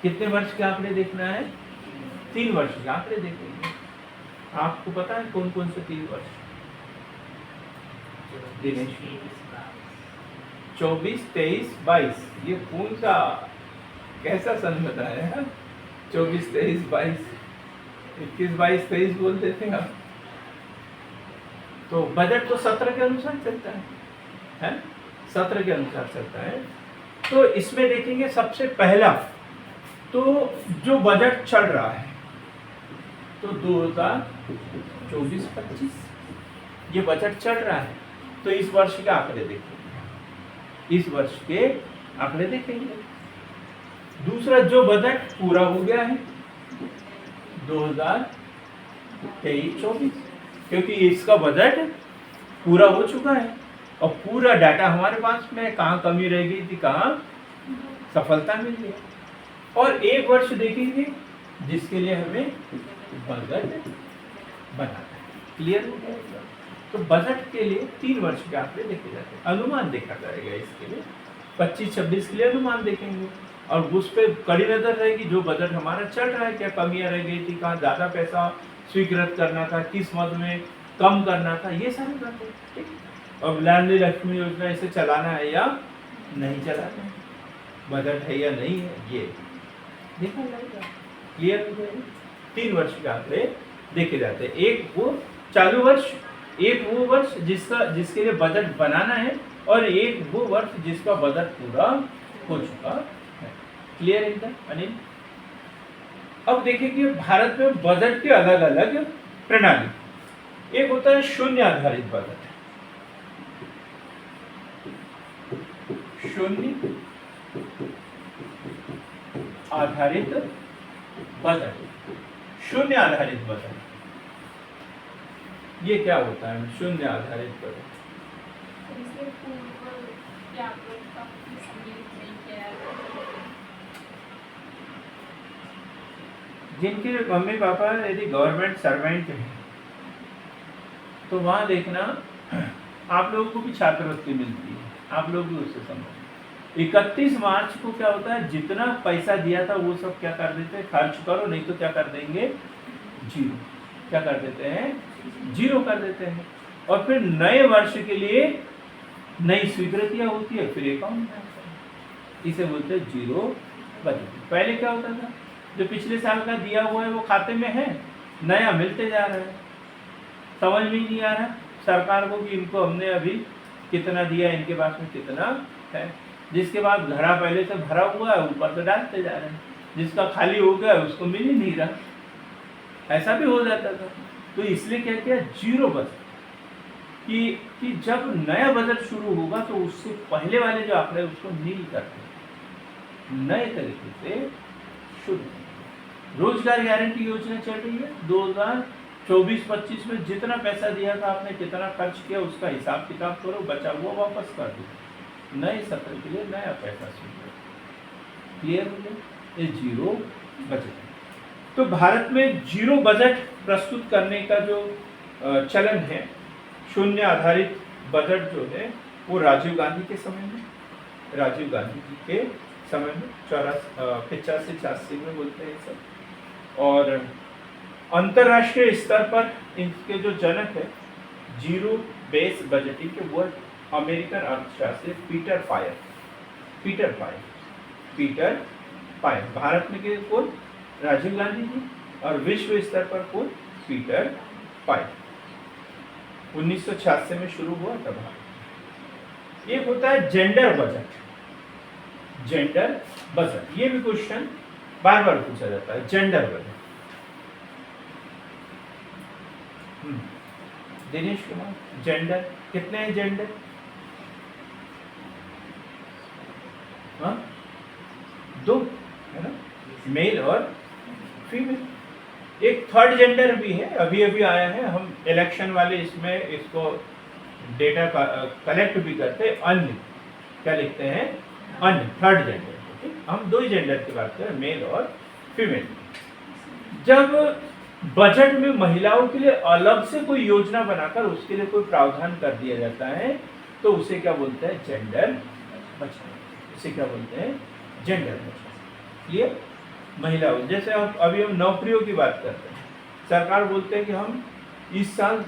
कितने वर्ष के आंकड़े देखना है? 3 वर्ष के आंकड़े देखेंगे। आपको पता है कौन कौन से 3 वर्ष? दिनेश, 24, 23, 22। ये कौन सा कैसा सन बताया है? 24, 23, 22, 21, 22, 23 बोल देते हैं आप। तो बजट तो सत्र के अनुसार चलता है? सत्र के अनुसार चलता है। तो इसमें देखेंगे सबसे पहला तो जो बजट चल रहा है, तो 2024-25 ये बजट चल रहा है। तो इस वर्ष के आंकड़े देखेंगे, इस वर्ष के आंकड़े देखेंगे। दूसरा जो बजट पूरा हो गया है 2023-24, क्योंकि इसका बजट पूरा हो चुका है और पूरा डाटा हमारे पास में, कहाँ कमी रह गई थी, कहाँ सफलता मिल गई। और एक वर्ष देखेंगे जिसके लिए हमें बजट बनाना है। क्लियर हो गया? तो बजट के लिए 3 वर्ष के आंकड़े देखे जाते हैं। अनुमान देखा जाएगा इसके लिए 25-26 के लिए अनुमान देखेंगे और उस पर कड़ी नजर रहेगी जो बजट हमारा चल रहा है, क्या कमियां रह गई थी, कहाँ ज़्यादा पैसा स्वीकृत करना था, किस मद में कम करना था, ये सारी बातें। ठीक। अब लाडली लक्ष्मी योजना इसे चलाना है या नहीं चलाना है, बजट है या नहीं है, ये देखा जाएगा। क्लियर हो जाएगा? 3 वर्ष के आंकड़े देखे जाते हैं। एक वो चालू वर्ष, एक वो वर्ष जिसके लिए बजट बनाना है और एक वो वर्ष जिसका बजट पूरा हो चुका है। क्लियर एकदम अनिल? अब देखिए कि भारत में बजट के अलग अलग प्रणाली। एक होता है शून्य आधारित बजट। शून्य आधारित बजट। शून्य आधारित बजट ये क्या होता है? शून्य आधारित बजट जिनके मम्मी पापा यदि गवर्नमेंट सर्वेंट हैं तो वहां देखना आप लोगों को भी छात्रवृत्ति मिलती है, आप लोग भी उससे समझ। 31 मार्च को क्या होता है, जितना पैसा दिया था वो सब क्या कर देते हैं, खर्च करो, नहीं तो क्या कर देंगे, जीरो। क्या कर देते हैं, जीरो कर देते हैं। और फिर नए वर्ष के लिए नई स्वीकृतियां होती है, फिर अकाउंट। इसे बोलते हैं जीरो बजट। पहले क्या होता था, जो पिछले साल का दिया हुआ है वो खाते में है, नया मिलते जा रहा है, समझ में नहीं आ रहा सरकार को कि इनको हमने अभी कितना दिया, इनके पास में कितना है। जिसके बाद घड़ा पहले से भरा हुआ है ऊपर से डालते जा रहे हैं, जिसका खाली हो गया उसको मिल ही नहीं रहा। ऐसा भी हो जाता था। तो इसलिए क्या किया, जीरो बजट, कि जब नया बजट शुरू होगा तो उससे पहले वाले जो आंकड़े उसको नील करते, नए तरीके से शुरू। रोजगार गारंटी योजना चल रही है, 2024-25 में जितना पैसा दिया था आपने, कितना खर्च किया, उसका हिसाब किताब करो, बचा हुआ वापस कर दो, नए सत्र के लिए नया पैसा शुरू। क्लियर हो गया? ये जीरो बजट। तो भारत में जीरो बजट प्रस्तुत करने का जो चलन है, शून्य आधारित बजट जो है, वो राजीव गांधी के समय में, राजीव गांधी जी के समय में 85-86 में बोलते हैं सब। और अंतरराष्ट्रीय स्तर पर इनके जो जनक है जीरो बेस बजटिंग के, वो अमेरिकन अर्थशास्त्री पीटर पायर। भारत में के कौन, राजीव गांधी जी, और विश्व स्तर पर कौन, पीटर पायर। 1986 में शुरू हुआ था भारत। एक होता है जेंडर बजट। जेंडर बजट, ये भी क्वेश्चन बार बार पूछा जाता है। Gender budget, Dinesh Kumar, gender कितने हैं, जेंडर? हाँ, 2 है ना, मेल और फीमेल। एक थर्ड जेंडर भी है, अभी अभी आया है, हम इलेक्शन वाले इसमें इसको डेटा कलेक्ट भी करते हैं। अन्य क्या लिखते हैं, अन्य, थर्ड जेंडर। हम 2 ही जेंडर की बात करें, मेल और फीमेल। जब बजट में महिलाओं के लिए अलग से कोई योजना बनाकर उसके लिए कोई प्रावधान कर दिया जाता है तो उसे क्या बोलते हैं, जेंडर बजट। उसे क्या बोलते हैं, जेंडर बजट। क्लियर? महिलाओं, जैसे अभी हम नौकरियों की बात करते हैं, सरकार बोलते हैं कि हम इस साल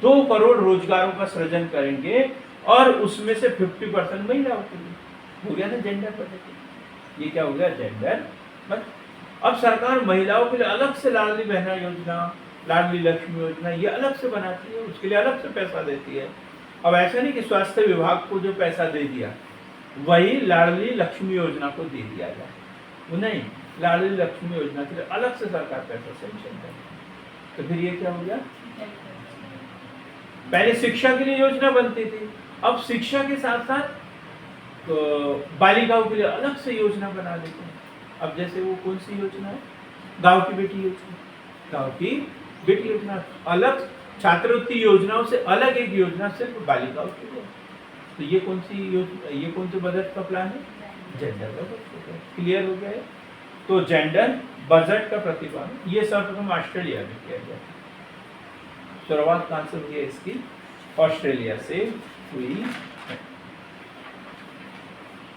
2 करोड़ रोजगारों का सृजन करेंगे और उसमें से 50% महिलाओं के लिए। हो गया ना जेंडर बजट। ये क्या हो गया, जेंडर बजट। अब सरकार महिलाओं के लिए अलग से लाडली बहना योजना, लाडली लक्ष्मी योजना, ये अलग से बनाती है, उसके लिए अलग से पैसा देती है। अब ऐसा नहीं कि स्वास्थ्य विभाग को जो पैसा दे दिया वही लाडली लक्ष्मी योजना को दे दिया जाए, वो नहीं, लाडली लक्ष्मी योजना के लिए अलग से सरकार पैसा सैंक्शन करती। तो फिर ये क्या हो गया, पहले शिक्षा के लिए योजना बनती थी, अब शिक्षा के साथ साथ तो बालिकाओं के लिए अलग से योजना बना देते हैं। अब जैसे वो कौन सी योजना है, गांव की बेटी योजना, गांव की बेटी योजना, अलग छात्रवृत्ति योजनाओं से अलग एक योजना सिर्फ बालिकाओं के लिए। तो ये कौन सी योजना, ये कौन से बजट का प्लान है, जेंडर बजट। क्लियर हो गया है? तो जेंडर बजट का प्रतिपादन ये सर्वप्रथम ऑस्ट्रेलिया में किया गया। शुरुआत कहां से हुई है इसकी, ऑस्ट्रेलिया से हुई है।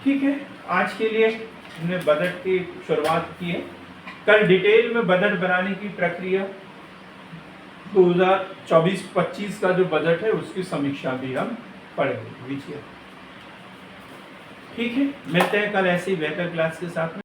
ठीक है, आज के लिए हमने बजट की शुरुआत की है। कल डिटेल में बजट बनाने की प्रक्रिया 2024-25 का जो बजट है उसकी समीक्षा भी हम पढ़ेंगे। ठीक है, मिलते हैं कल ऐसी बेहतर क्लास के साथ में।